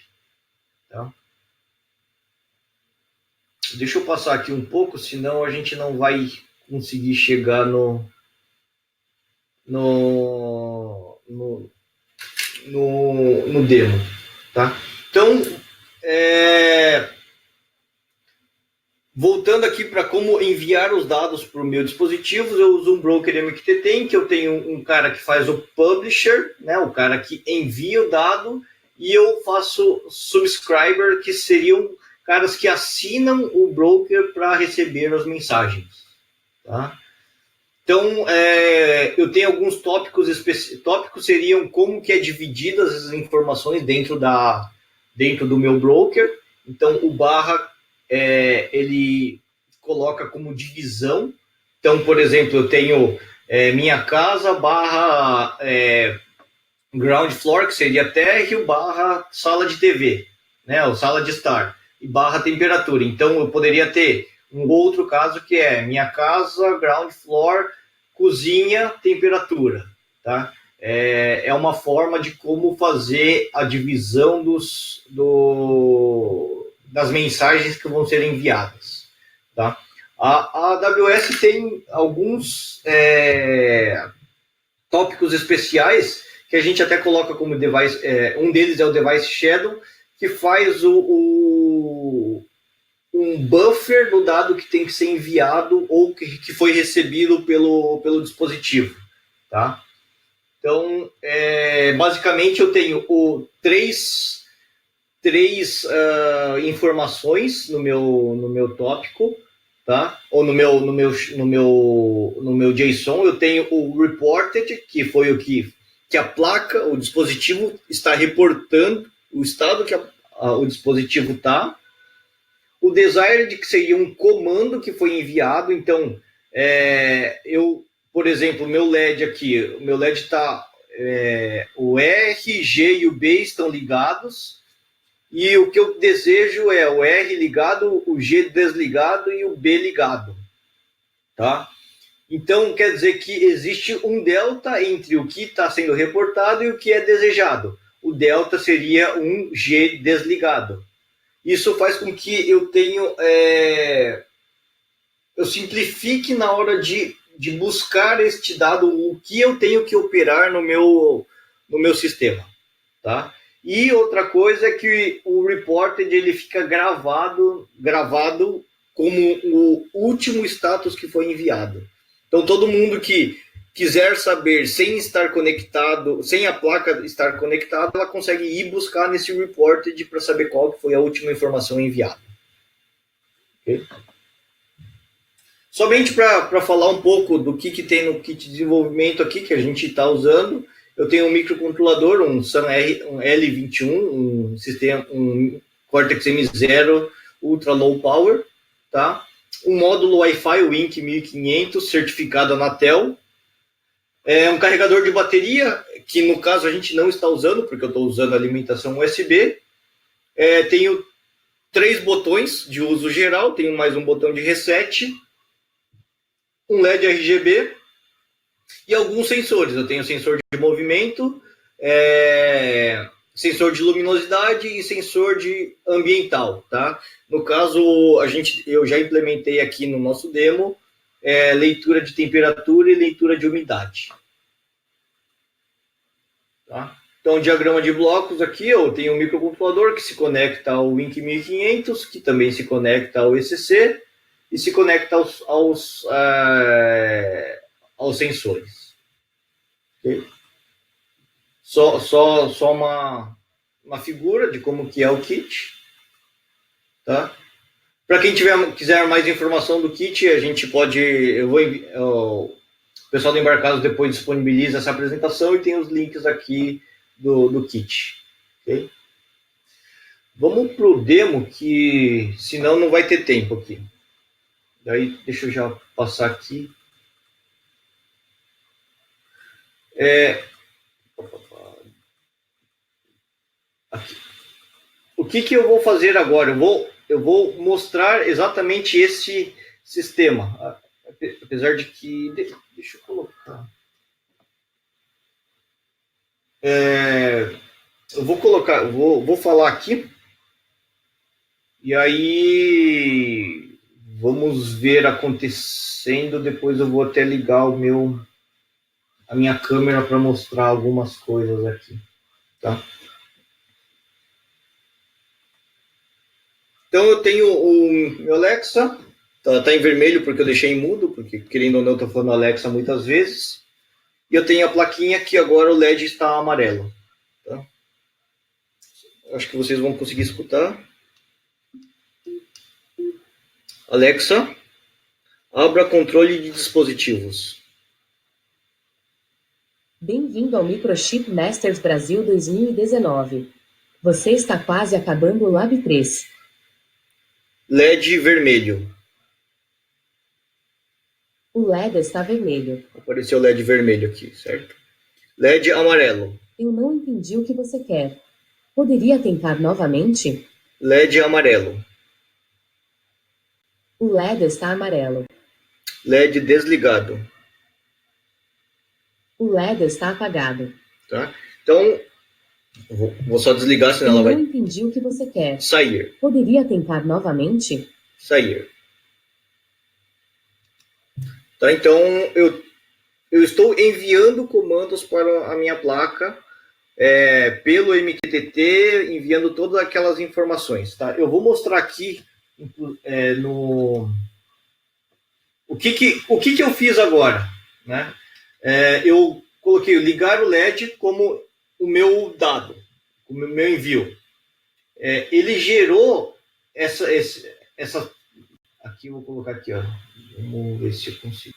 Tá? Deixa eu passar aqui um pouco, senão a gente não vai conseguir chegar no demo, tá? Então, voltando aqui para como enviar os dados para o meu dispositivo, eu uso um broker MQTT, em que eu tenho um cara que faz o publisher, né, o cara que envia o dado, e eu faço subscriber, que seriam caras que assinam o broker para receber as mensagens. Tá? Então, eu tenho alguns tópicos específicos. Tópicos seriam como que é divididas as informações dentro do meu broker. Então, o barra, ele coloca como divisão. Então, por exemplo, eu tenho minha casa barra ground floor, que seria térreo, barra sala de TV, né, ou sala de estar, e barra temperatura. Então, eu poderia ter um outro caso que é minha casa, ground floor, cozinha, temperatura. Tá? É uma forma de como fazer a divisão das mensagens que vão ser enviadas. Tá? A AWS tem alguns tópicos especiais que a gente até coloca como device. Um deles é o Device Shadow, que faz um buffer do dado que tem que ser enviado ou que foi recebido pelo dispositivo. Tá? Então, basicamente, eu tenho três informações no meu tópico, tá? Ou no meu JSON. Eu tenho o reported, que foi o que a placa, o dispositivo está reportando o estado que o dispositivo está. O desired, que seria um comando que foi enviado. Então, por exemplo, o meu LED aqui, o meu LED está, o R, G e o B estão ligados, e o que eu desejo é o R ligado, o G desligado e o B ligado, tá? Então, quer dizer que existe um delta entre o que está sendo reportado e o que é desejado. O delta seria um G desligado. Isso faz com que eu simplifique na hora de buscar este dado, o que eu tenho que operar no meu sistema, tá? E outra coisa é que o reported ele fica gravado como o último status que foi enviado. Então, todo mundo que quiser saber sem estar conectado, sem a placa estar conectada, ela consegue ir buscar nesse reported para saber qual foi a última informação enviada. Okay? Somente para falar um pouco do que tem no kit de desenvolvimento aqui, que a gente está usando, eu tenho um microcontrolador, um Sun L21, um Cortex M0 Ultra Low Power, tá? Um módulo Wi-Fi, o INC 1500, certificado Anatel, um carregador de bateria, que no caso a gente não está usando, porque eu estou usando alimentação USB. Tenho 3 botões de uso geral, tenho mais um botão de reset, um LED RGB e alguns sensores. Eu tenho sensor de movimento, sensor de luminosidade e sensor de ambiental, tá? No caso, eu já implementei aqui no nosso demo leitura de temperatura e leitura de umidade. Tá? Então, diagrama de blocos aqui, eu tenho um microcontrolador que se conecta ao INC 1500, que também se conecta ao ECC e se conecta aos sensores. Okay? Só uma figura de como que é o kit. Tá? Para quem quiser mais informação do kit, a gente pode... o pessoal do Embarcados depois disponibiliza essa apresentação e tem os links aqui do kit. Okay? Vamos para o demo, que senão não vai ter tempo aqui. Daí, deixa eu já passar aqui. Aqui. O que eu vou fazer agora? Eu vou mostrar exatamente esse sistema. Apesar de que... Deixa eu colocar... eu vou falar aqui. E aí... Vamos ver acontecendo. Depois eu vou até ligar a minha câmera para mostrar algumas coisas aqui. Tá? Então eu tenho o meu Alexa, tá em vermelho porque eu deixei em mudo, porque querendo ou não eu estou falando Alexa muitas vezes. E eu tenho a plaquinha que agora o LED está amarelo. Tá? Acho que vocês vão conseguir escutar. Alexa, abra controle de dispositivos. Bem-vindo ao Microchip Masters Brasil 2019. Você está quase acabando o Lab 3. LED vermelho. O LED está vermelho. Apareceu o LED vermelho aqui, certo? LED amarelo. Eu não entendi o que você quer. Poderia tentar novamente? LED amarelo. O LED está amarelo. LED desligado. O LED está apagado. Tá? Então, vou só desligar, senão ela vai... Eu não entendi o que você quer. Sair. Poderia tentar novamente? Sair. Tá? Então, eu estou enviando comandos para a minha placa pelo MQTT, enviando todas aquelas informações. Tá? Eu vou mostrar aqui o que eu fiz agora. Né? Eu coloquei ligar o LED como o meu dado, como o meu envio. Ele gerou essa. Aqui eu vou colocar aqui, ó. Vamos ver se eu consigo.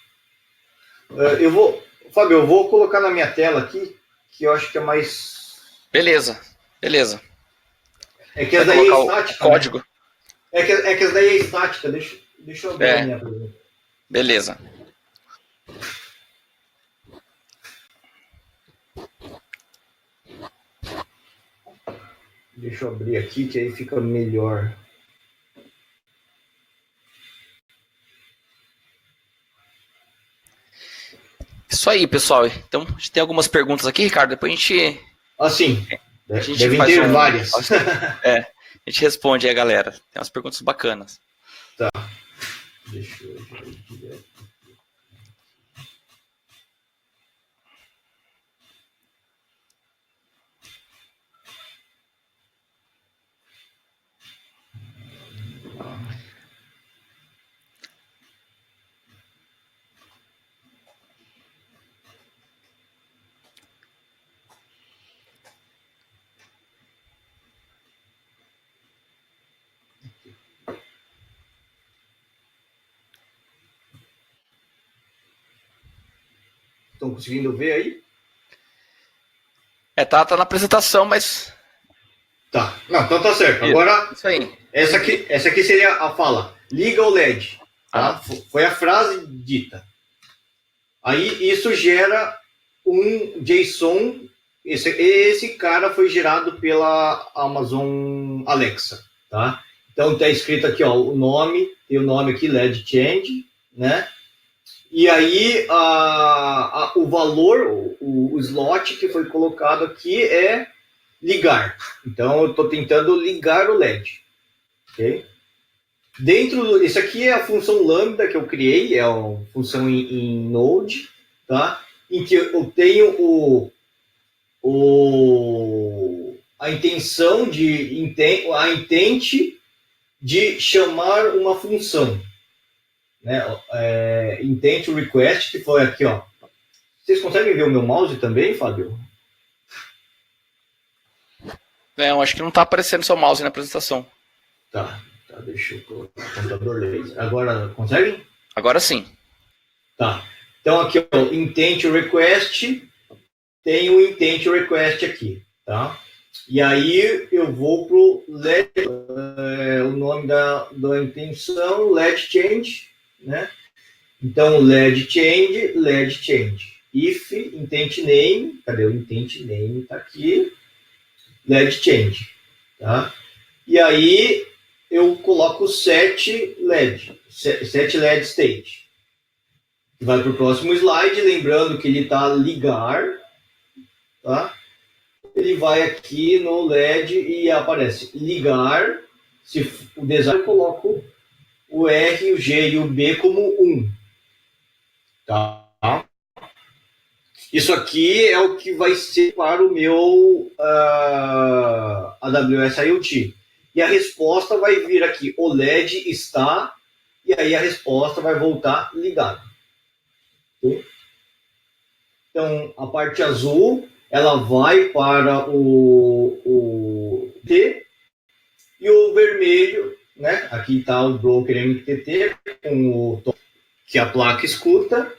Fábio, eu vou colocar na minha tela aqui, que eu acho que é mais. Beleza. É que essa daí é estática. Código. Né? É que essa daí é estática. Deixa eu abrir a minha pergunta. Beleza. Deixa eu abrir aqui, que aí fica melhor. Isso aí, pessoal. Então, a gente tem algumas perguntas aqui, Ricardo. Depois a gente. Sim. A gente devem faz ter várias. A gente responde aí, galera. Tem umas perguntas bacanas. Tá. Deixa eu ver direto. Estão conseguindo ver aí? Tá na apresentação, mas. Tá. Não, então tá certo. Agora, isso aí. Essa aqui seria a fala. Liga o LED. Tá? Foi a frase dita. Aí isso gera um JSON. Esse cara foi gerado pela Amazon Alexa. Tá? Então tá escrito aqui, ó, o nome, tem o nome aqui, LED Change, né? E aí o valor, o slot que foi colocado aqui é ligar. Então eu estou tentando ligar o LED. Okay? Isso aqui é a função lambda que eu criei, é uma função em Node, tá? Em que eu tenho a intenção a intente de chamar uma função, né? Intent request, que foi aqui, ó. Vocês conseguem ver o meu mouse também, Fábio? Eu acho que não está aparecendo seu mouse na apresentação. Tá, deixa eu colocar o computador laser. Agora, conseguem? Agora sim. Tá. Então aqui, ó, intent request, tem o intent request aqui, tá? E aí eu vou pro LED, o nome da intenção, LED change, né? Então LED change. If intent name, cadê o intent name? Tá aqui. LED change, tá? E aí eu coloco set LED state. Vai para o próximo slide, lembrando que ele está ligar, tá? Ele vai aqui no LED e aparece ligar. Se o design eu coloco o R, o G e o B como 1, tá? Isso aqui é o que vai ser para o meu AWS IoT. E a resposta vai vir aqui, o LED está, e aí a resposta vai voltar ligado. Okay? Então, a parte azul, ela vai para o T, e o vermelho, né? Aqui está o broker MQTT, com o tom que a placa escuta,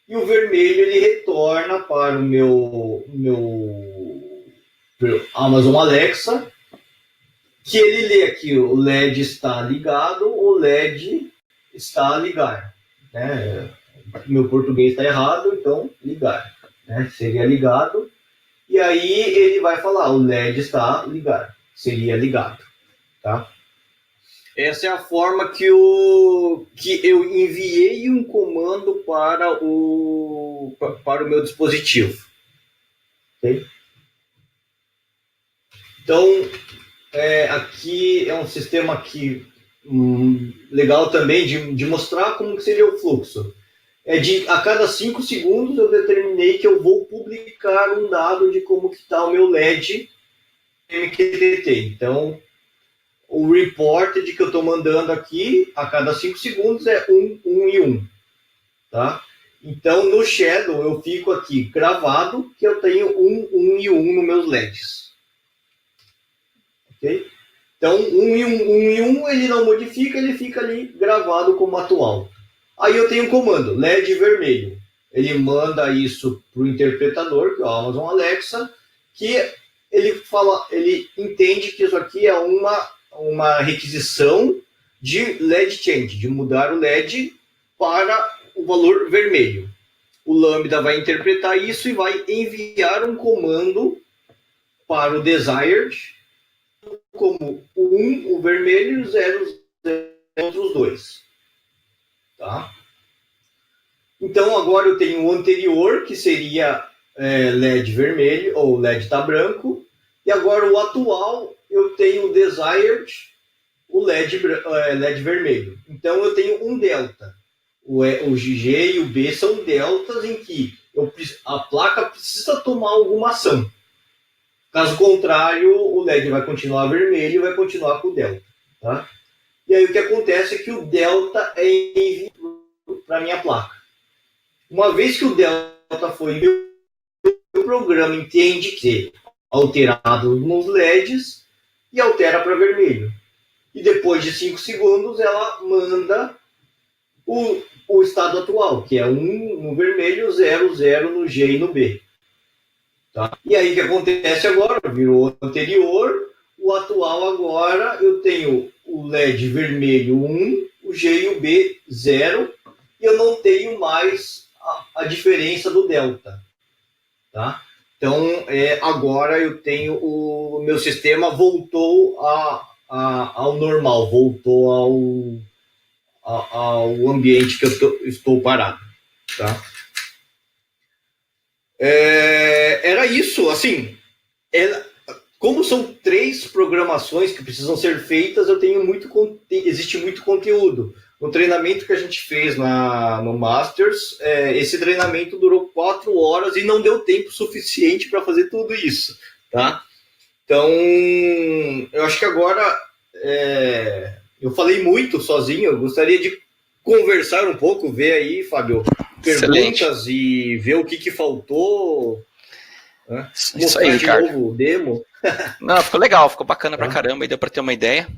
e o vermelho ele retorna para o meu Amazon Alexa, que ele lê aqui, o LED está ligado, o LED está a ligar. Né? Meu português está errado, então ligar. Né? Seria ligado. E aí ele vai falar, o LED está ligado. Seria ligado. Tá? Essa é a forma que eu enviei um comando para o meu dispositivo. Okay? Então, aqui é um sistema legal também de mostrar como que seria o fluxo. A cada 5 segundos eu determinei que eu vou publicar um dado de como que está o meu LED MQTT. Então, o report de que eu estou mandando aqui a cada 5 segundos é 1, 1 e 1. Tá? Então, no Shadow, eu fico aqui gravado que eu tenho 1, 1 e 1 nos meus LEDs. Ok? Então, 1 e 1, 1 e 1, ele não modifica, ele fica ali gravado como atual. Aí eu tenho um comando, LED vermelho. Ele manda isso para o interpretador, que é o Amazon Alexa, que ele entende que isso aqui é uma requisição de LED change, de mudar o LED para o valor vermelho. O Lambda vai interpretar isso e vai enviar um comando para o desired, como o 1, o vermelho, e o 0, os dois. Tá? Então, agora eu tenho o anterior, que seria LED vermelho, ou LED está branco, e agora o atual, eu tenho o desired, o LED vermelho. Então, eu tenho um delta. O G e o B são deltas em que a placa precisa tomar alguma ação. Caso contrário, o LED vai continuar vermelho e vai continuar com o delta. Tá? E aí o que acontece é que o delta é enviado para a minha placa. Uma vez que o delta foi enviado, o programa entende que é alterado nos LEDs e altera para vermelho. E depois de 5 segundos, ela manda o estado atual, que é 1 no vermelho, 0, 0 no G e no B. Tá? E aí o que acontece agora? Virou anterior, o atual agora eu tenho o LED vermelho 1, o G e o B 0, e eu não tenho mais a diferença do delta. Tá? Então, agora eu tenho o meu sistema voltou ao normal, voltou ao ambiente que eu estou parado. Tá? Era isso, assim, como são 3 programações que precisam ser feitas, existe muito conteúdo. No treinamento que a gente fez no Masters, esse treinamento durou 4 horas e não deu tempo suficiente para fazer tudo isso, tá? Então, eu acho que agora eu falei muito sozinho, eu gostaria de conversar um pouco, ver aí, Fábio, perguntas e ver o que faltou. Né? Isso aí, Ricardo. Novo o demo. Não, ficou legal, ficou bacana pra caramba, e deu pra ter uma ideia.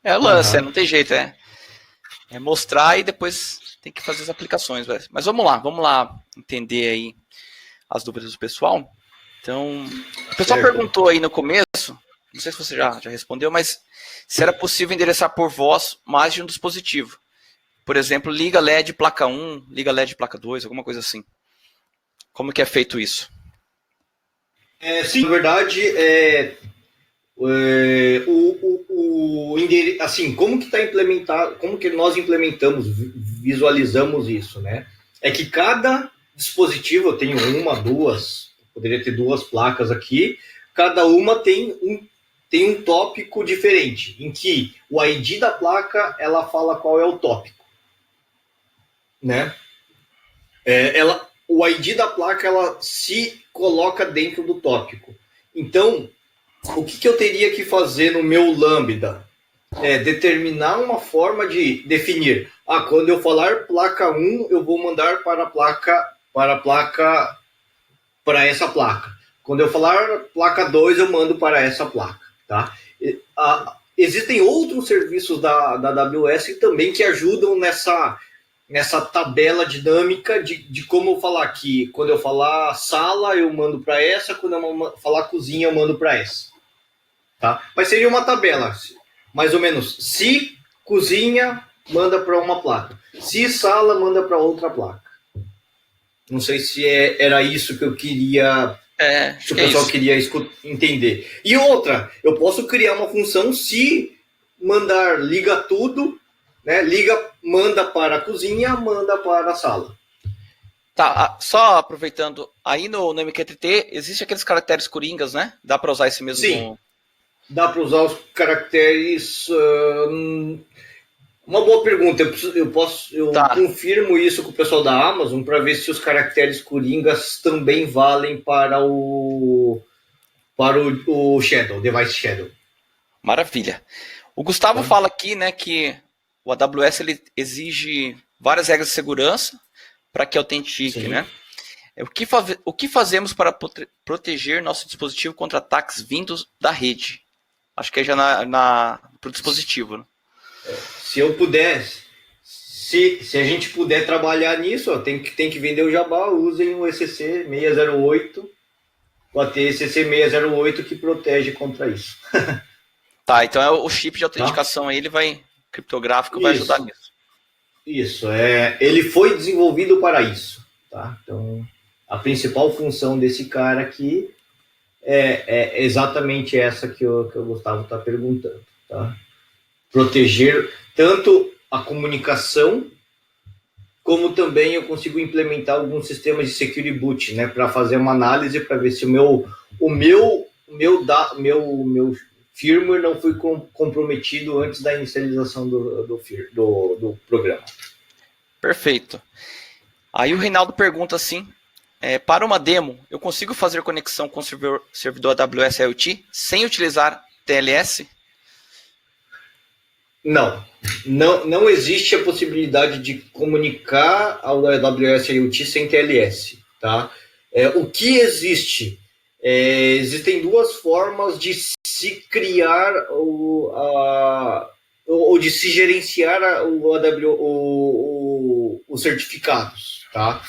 O lance, não tem jeito, é mostrar e depois tem que fazer as aplicações. Mas vamos lá entender aí as dúvidas do pessoal. Então, o pessoal perguntou aí no começo, não sei se você já respondeu, mas se era possível endereçar por voz mais de um dispositivo. Por exemplo, liga LED placa 1, liga LED placa 2, alguma coisa assim. Como que é feito isso? Sim, na verdade, assim, como que está implementado, como que nós implementamos, visualizamos isso, né? É que cada dispositivo, eu tenho 1, 2, poderia ter 2 placas aqui, cada uma tem um tópico diferente, em que o ID da placa, ela fala qual é o tópico, né? O ID da placa, ela se coloca dentro do tópico. Então, o que eu teria que fazer no meu Lambda? Determinar uma forma de definir. Quando eu falar placa 1, eu vou mandar para essa placa. Quando eu falar placa 2, eu mando para essa placa. Tá? Existem outros serviços da AWS também que ajudam nessa tabela dinâmica de como eu falar aqui. Quando eu falar sala, eu mando para essa. Quando eu falar cozinha, eu mando para essa. Tá? Mas seria uma tabela, mais ou menos. Se cozinha, manda para uma placa. Se sala, manda para outra placa. Não sei se era isso que eu queria... se o pessoal queria entender. E outra, eu posso criar uma função se mandar liga tudo, né? Manda para a cozinha, manda para a sala. Tá, só aproveitando, aí no MQTT existe aqueles caracteres coringas, né? Dá para usar esse mesmo? Sim, dá para usar os caracteres... Uma boa pergunta. Eu Tá. confirmo isso com o pessoal da Amazon para ver se os caracteres coringas também valem para o Shadow, Device Shadow. Maravilha. O Gustavo Tá? fala aqui, né, que o AWS ele exige várias regras de segurança para que autentique, Sim. né? O que fazemos para proteger nosso dispositivo contra ataques vindos da rede? Acho que é já para o dispositivo, né? Se eu pudesse, se a gente puder trabalhar nisso, ó, tem que vender o Jabá, usem o ECC 608, o ATCC 608 que protege contra isso. Tá, então é o chip de Tá? autenticação aí, ele vai, criptográfico, vai ajudar Isso, nisso. isso. Ele foi desenvolvido para isso. Tá? Então, a principal função desse cara aqui é exatamente essa que o Gustavo está perguntando. Tá? Proteger tanto a comunicação, como também eu consigo implementar alguns sistemas de security boot, né, para fazer uma análise para ver se o meu firmware não foi comprometido antes da inicialização do programa. Perfeito. Aí o Reinaldo pergunta assim, para uma demo, eu consigo fazer conexão com o servidor AWS IoT sem utilizar TLS? Não existe a possibilidade de comunicar ao AWS IoT sem TLS. Tá? O que existe? Existem duas formas de se criar ou de se gerenciar os certificados. Tá?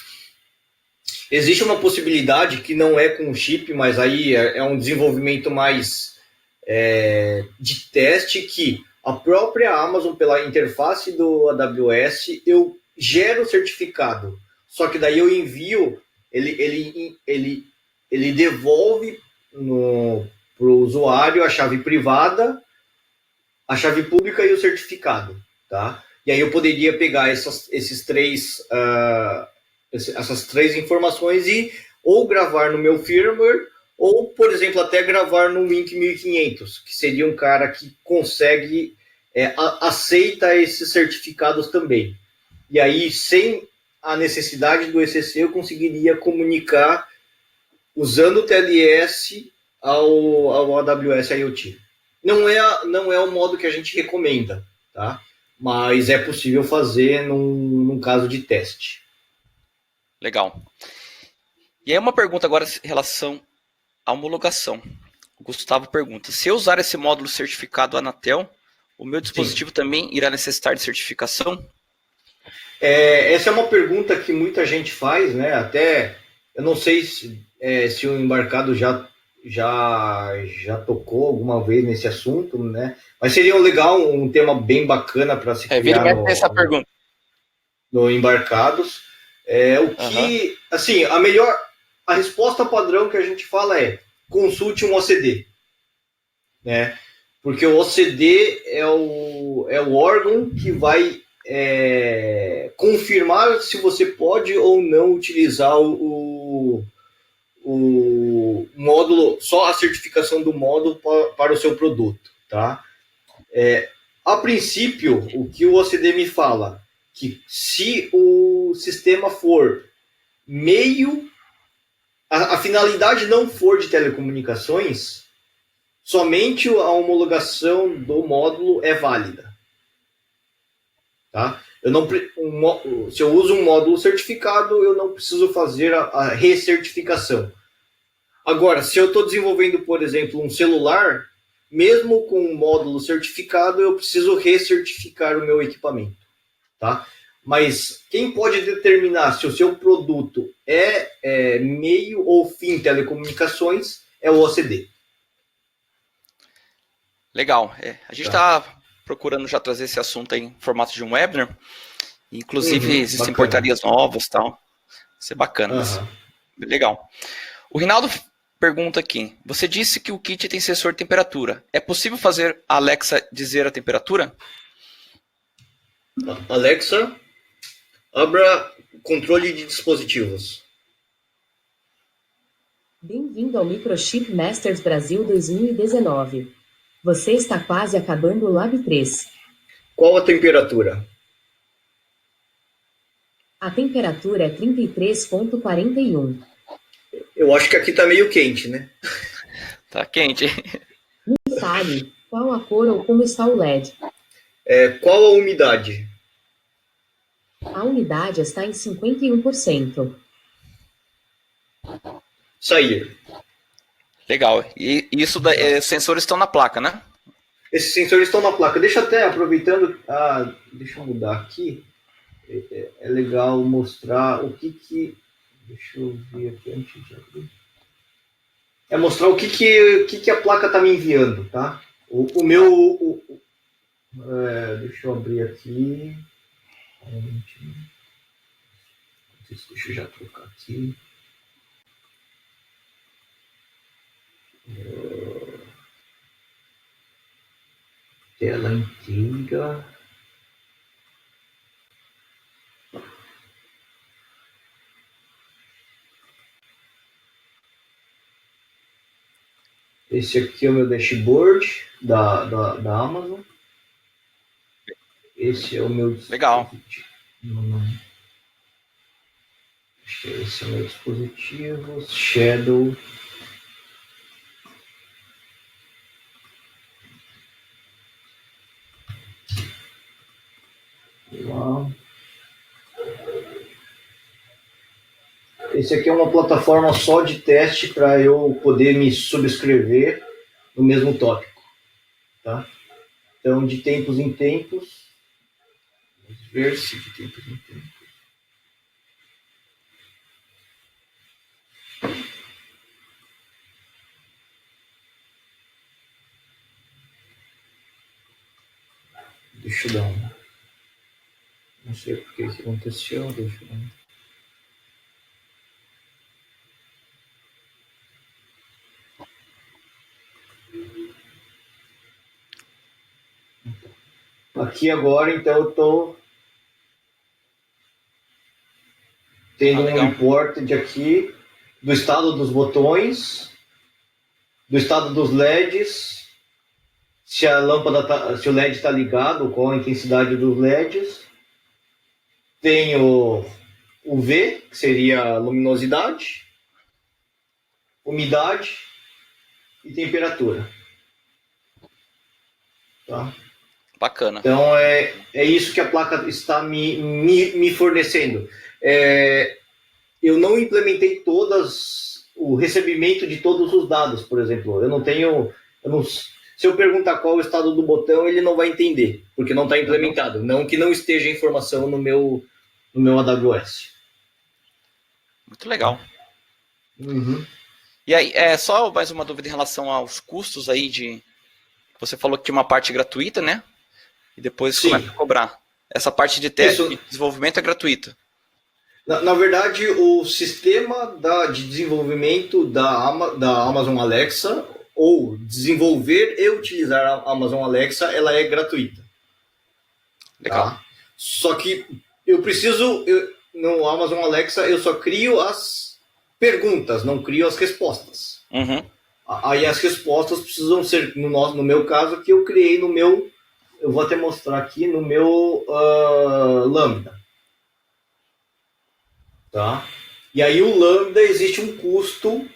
Existe uma possibilidade que não é com chip, mas aí é um desenvolvimento mais de teste, que a própria Amazon, pela interface do AWS, eu gero o certificado. Só que daí eu envio, ele devolve para o usuário a chave privada, a chave pública e o certificado. Tá? E aí eu poderia pegar essas três informações e ou gravar no meu firmware, ou, por exemplo, até gravar no Wink 1500, que seria um cara que consegue, aceita esses certificados também. E aí, sem a necessidade do ECC, eu conseguiria comunicar usando o TLS ao AWS IoT. Não é o modo que a gente recomenda, tá? Mas é possível fazer num caso de teste. Legal. E aí uma pergunta agora em relação à homologação. O Gustavo pergunta, se eu usar esse módulo certificado Anatel, o meu dispositivo Sim. também irá necessitar de certificação? Essa é uma pergunta que muita gente faz, né? Até, eu não sei se o embarcado já tocou alguma vez nesse assunto, né? Mas seria um tema bem bacana para se criar no Embarcados. Assim, a resposta padrão que a gente fala é consulte um OCD, né? Porque o OCD é o órgão que vai confirmar se você pode ou não utilizar o módulo, só a certificação do módulo para o seu produto, tá? A princípio, o que o OCD me fala, que se o sistema for meio, a finalidade não for de telecomunicações, somente a homologação do módulo é válida. Tá? Se eu uso um módulo certificado, eu não preciso fazer a recertificação. Agora, se eu estou desenvolvendo, por exemplo, um celular, mesmo com um módulo certificado, eu preciso recertificar o meu equipamento. Tá? Mas quem pode determinar se o seu produto é meio ou fim telecomunicações é o OCD. Legal. A gente está procurando já trazer esse assunto aí em formato de um webinar. Inclusive, existem bacana. Portarias novas e tal. Isso é bacana. Legal. O Rinaldo pergunta aqui. Você disse que o kit tem sensor de temperatura. É possível fazer a Alexa dizer a temperatura? Alexa, abra controle de dispositivos. Bem-vindo ao Microchip Masters Brasil 2019. Você está quase acabando o Lab 3. Qual a temperatura? A temperatura é 33,41. Eu acho que aqui tá meio quente, né? Tá quente. Me fale, qual a cor ou como está o LED? Qual a umidade? A umidade está em 51%. Sair. Legal. E isso, sensores estão na placa, né? Esses sensores estão na placa. Deixa até, aproveitando, deixa eu mudar aqui. É legal mostrar o que... Deixa eu ver aqui antes de abrir. Mostrar o que a placa está me enviando, tá? O meu... deixa eu abrir aqui. Deixa eu já trocar aqui. Tela inteira. Esse aqui é o meu dashboard da Amazon. Esse é o meu Legal. Esse é o meu dispositivo. Shadow. Lá. Esse aqui é uma plataforma só de teste para eu poder me subscrever no mesmo tópico, tá? Então, de tempos em tempos, vamos ver se de tempos em tempos. Deixa eu dar um... Não sei por que isso aconteceu, deixa eu dar um... Aqui agora, então, eu estou tendo um report de aqui do estado dos botões, do estado dos LEDs, se a lâmpada se o LED está ligado, qual a intensidade dos LEDs. Tem o V, que seria a luminosidade, umidade e temperatura. Tá? Bacana. Então, é isso que a placa está me fornecendo. Eu não implementei o recebimento de todos os dados, por exemplo. Se eu perguntar qual é o estado do botão, ele não vai entender, porque não está implementado. Não que não esteja informação no meu AWS. Muito legal. Uhum. E aí, só mais uma dúvida em relação aos custos aí de... Você falou que tinha uma parte gratuita, né? E depois começa a cobrar. Essa parte de teste e desenvolvimento é gratuita. Na verdade, o sistema de desenvolvimento da Amazon Alexa, ou desenvolver e utilizar a Amazon Alexa, ela é gratuita. Legal. Tá? Só que no Amazon Alexa, eu só crio as perguntas, não crio as respostas. Uhum. Aí as respostas precisam ser, no meu caso, que eu criei no meu... Eu vou até mostrar aqui no meu Lambda. Tá? E aí o Lambda existe um custo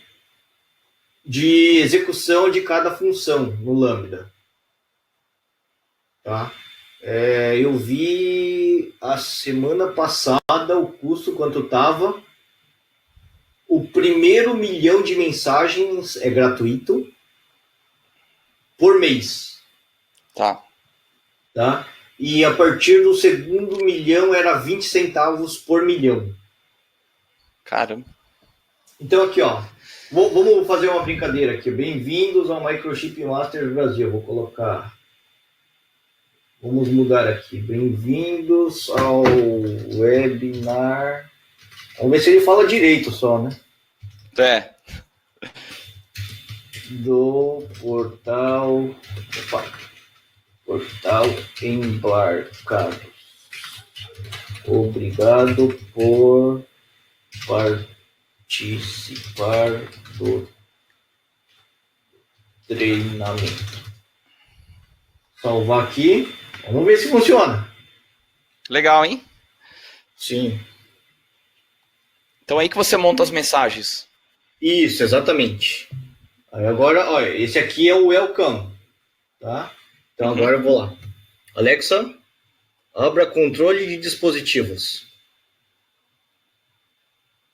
de execução de cada função no Lambda. Tá? Eu vi a semana passada o custo quanto estava. O primeiro 1 milhão de mensagens é gratuito por mês. Tá. E a partir do segundo 1 milhão era 20 centavos por milhão. Caramba. Então aqui, ó, vamos fazer uma brincadeira aqui. Bem-vindos ao Microchip Masters Brasil. Vou colocar... Vamos mudar aqui. Bem-vindos ao webinar. Vamos ver se ele fala direito só, né? Do portal... Portal Embarcados. Obrigado por participar do treinamento. Salvar aqui. Vamos ver se funciona. Legal, hein? Sim. Então aí que você monta as mensagens. Isso, exatamente. Aí agora, olha, esse aqui é o welcome, tá? Então agora eu vou lá. Alexa, abra controle de dispositivos.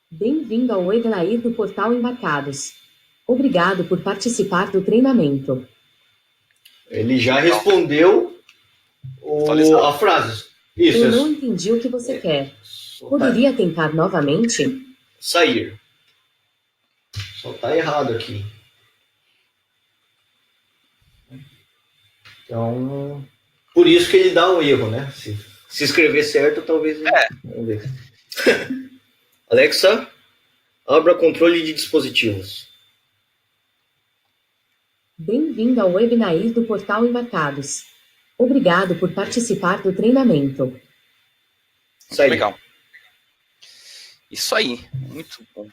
Bem-vindo ao webinar do Portal Embarcados. Obrigado por participar do treinamento. Ele já respondeu a frase. Isso. Eu não entendi o que você quer. Poderia tentar novamente? Sair. Só tá errado aqui. Então, por isso que ele dá um erro, né? Se escrever certo, talvez... Vamos ver. Alexa, abra controle de dispositivos. Bem-vindo ao webinar do Portal Embarcados. Obrigado por participar do treinamento. Legal. Isso aí, muito bom.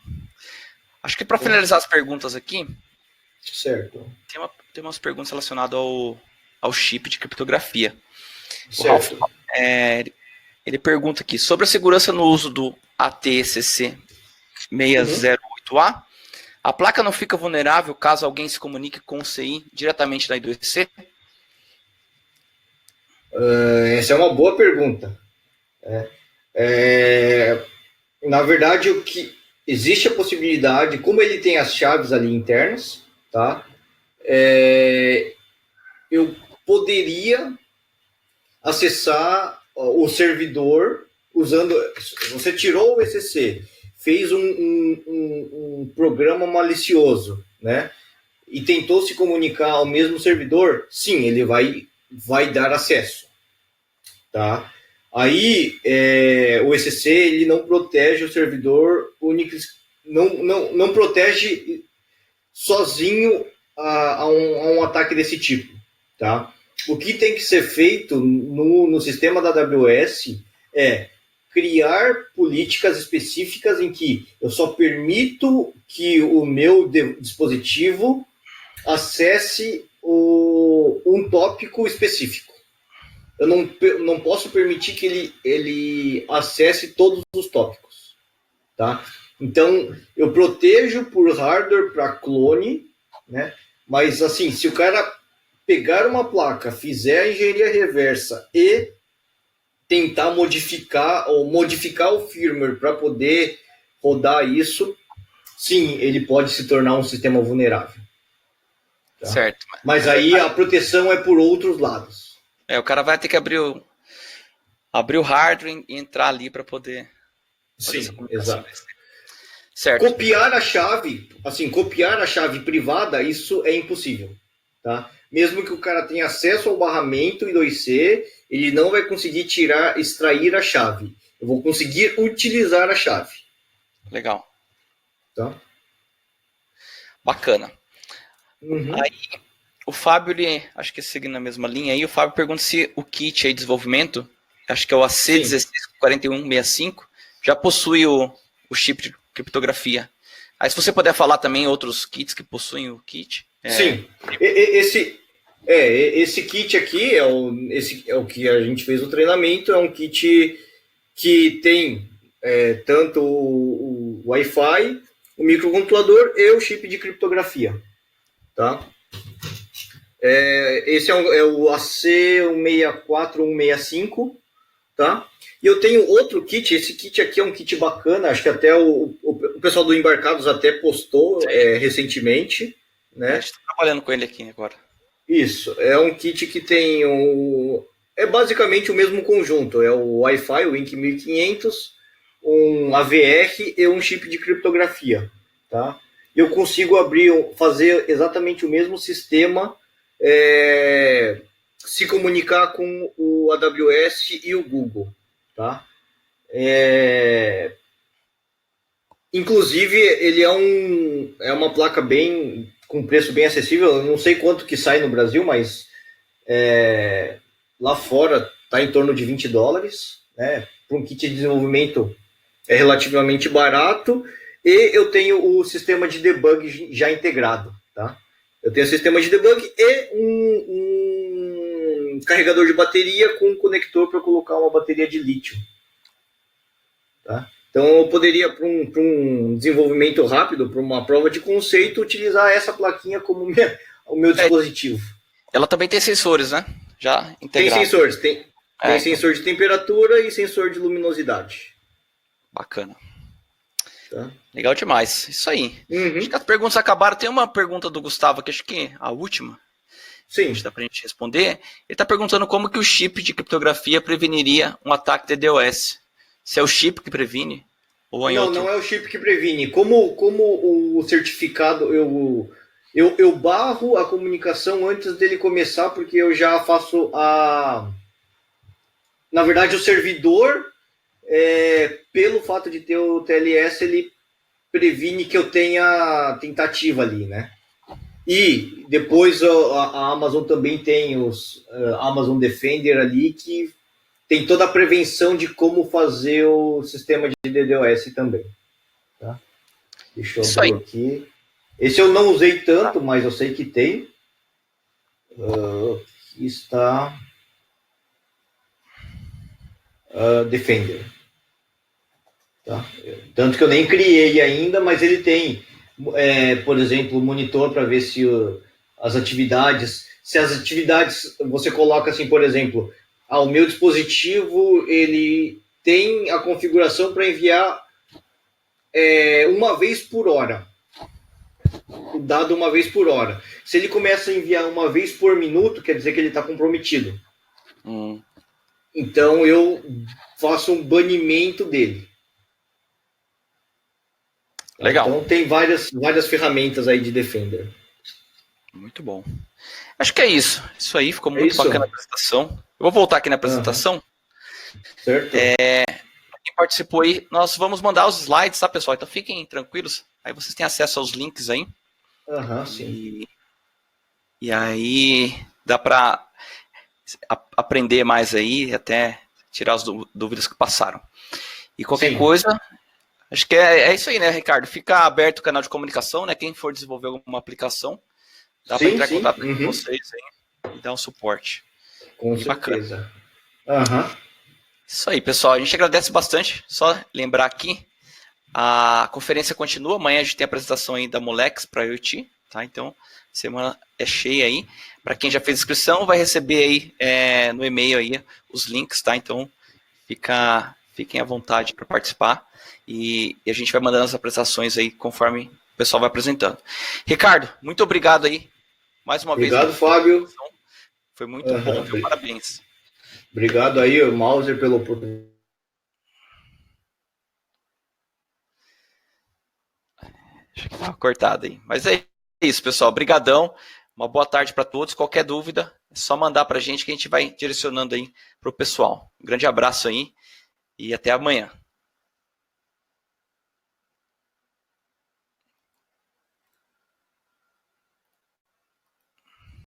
Acho que para finalizar as perguntas aqui, certo. Tem umas perguntas relacionadas ao chip de criptografia. Certo. O Ralph, ele pergunta aqui, sobre a segurança no uso do ATCC 608A, a placa não fica vulnerável caso alguém se comunique com o CI diretamente da I2C? Essa é uma boa pergunta. Na verdade, o que existe a possibilidade, como ele tem as chaves ali internas, tá? Eu poderia acessar o servidor usando... Você tirou o ECC, fez um programa malicioso, né? E tentou se comunicar ao mesmo servidor, sim, ele vai dar acesso, tá? Aí, o ECC ele não protege o servidor único, não protege sozinho a um ataque desse tipo, tá? O que tem que ser feito no sistema da AWS é criar políticas específicas em que eu só permito que o meu dispositivo acesse um tópico específico. Eu não posso permitir que ele acesse todos os tópicos, tá? Então, eu protejo por hardware para clone, né? Mas, assim, se o cara pegar uma placa, fizer a engenharia reversa e tentar modificar o firmware para poder rodar isso, sim, ele pode se tornar um sistema vulnerável. Tá? Certo. Mas aí a proteção é por outros lados. O cara vai ter que abrir o hardware e entrar ali para poder... Sim, exato. Certo. Copiar a chave privada, isso é impossível, tá? Mesmo que o cara tenha acesso ao barramento I2C, ele não vai conseguir extrair a chave. Eu vou conseguir utilizar a chave. Legal. Tá? Bacana. Uhum. Aí, o Fábio, acho que seguindo a mesma linha aí, o Fábio pergunta se o kit aí de desenvolvimento, acho que é o AC164165, já possui o chip de criptografia. Aí, se você puder falar também outros kits que possuem o kit. Sim. Esse kit aqui é o que a gente fez o treinamento, é um kit que tem tanto o Wi-Fi, o microcontrolador e o chip de criptografia. Tá? Esse é o AC164165, tá? E eu tenho outro kit, esse kit aqui é um kit bacana, acho que até o pessoal do Embarcados até postou recentemente, né? A gente está trabalhando com ele aqui agora. Isso, é um kit que tem é basicamente o mesmo conjunto, é o Wi-Fi, o INC 1500, um AVR e um chip de criptografia, tá? Eu consigo fazer exatamente o mesmo sistema, se comunicar com o AWS e o Google, tá? Inclusive, ele é uma placa com preço bem acessível. Eu não sei quanto que sai no Brasil, mas lá fora está em torno de $20, né? Para um kit de desenvolvimento é relativamente barato. E eu tenho o sistema de debug já integrado, tá? Eu tenho o sistema de debug e um carregador de bateria com um conector para colocar uma bateria de lítio. Tá? Então eu poderia, para um desenvolvimento rápido, para uma prova de conceito, utilizar essa plaquinha como o meu dispositivo. Ela também tem sensores, né? Já integrado. Tem sensores, tem sensor de temperatura e sensor de luminosidade. Bacana. Tá? Legal demais. Isso aí. Acho que as perguntas acabaram. Tem uma pergunta do Gustavo, que acho que é a última. Sim. Dá pra gente responder. Ele está perguntando como que o chip de criptografia preveniria um ataque DDoS. Se é o chip que previne? Ou em outro? Não é o chip que previne. Como o certificado, eu barro a comunicação antes dele começar, porque eu já faço Na verdade, o servidor, pelo fato de ter o TLS, ele previne que eu tenha tentativa ali, né? E depois a Amazon também tem os Amazon Defender ali, que tem toda a prevenção de como fazer o sistema de DDoS também. Tá? Deixa eu ver aqui. Esse eu não usei tanto, mas eu sei que tem. Aqui está Defender. Tá? Tanto que eu nem criei ainda, mas ele tem, por exemplo, monitor para ver se as atividades você coloca assim, por exemplo, o meu dispositivo ele tem a configuração para enviar uma vez por hora. O dado uma vez por hora. Se ele começa a enviar uma vez por minuto, quer dizer que ele está comprometido. Então eu faço um banimento dele. Legal. Então tem várias ferramentas aí de Defender. Muito bom. Acho que é isso. Isso aí, ficou muito bacana a apresentação. Eu vou voltar aqui na apresentação. Certo. Quem participou aí, nós vamos mandar os slides, tá, pessoal? Então fiquem tranquilos. Aí vocês têm acesso aos links aí. Sim. E aí dá para aprender mais aí, até tirar as dúvidas que passaram. E qualquer coisa, acho que é isso aí, né, Ricardo? Fica aberto o canal de comunicação, né? Quem for desenvolver alguma aplicação, dá para entrar em contato com vocês aí e dar um suporte. Com certeza. Isso aí, pessoal. A gente agradece bastante. Só lembrar aqui, a conferência continua. Amanhã a gente tem a apresentação aí da Molex para IoT, tá? Então, semana é cheia aí. Para quem já fez inscrição, vai receber aí no e-mail aí os links, tá? Então, fiquem à vontade para participar. E a gente vai mandando as apresentações aí conforme o pessoal vai apresentando. Ricardo, muito obrigado aí. Mais uma vez. Obrigado, Fábio. Foi muito bom, viu? Parabéns. Obrigado aí, Mauser, pela oportunidade. Acho que estava cortado aí. Mas é isso, pessoal. Obrigadão. Uma boa tarde para todos. Qualquer dúvida, é só mandar para a gente que a gente vai direcionando aí para o pessoal. Um grande abraço aí e até amanhã.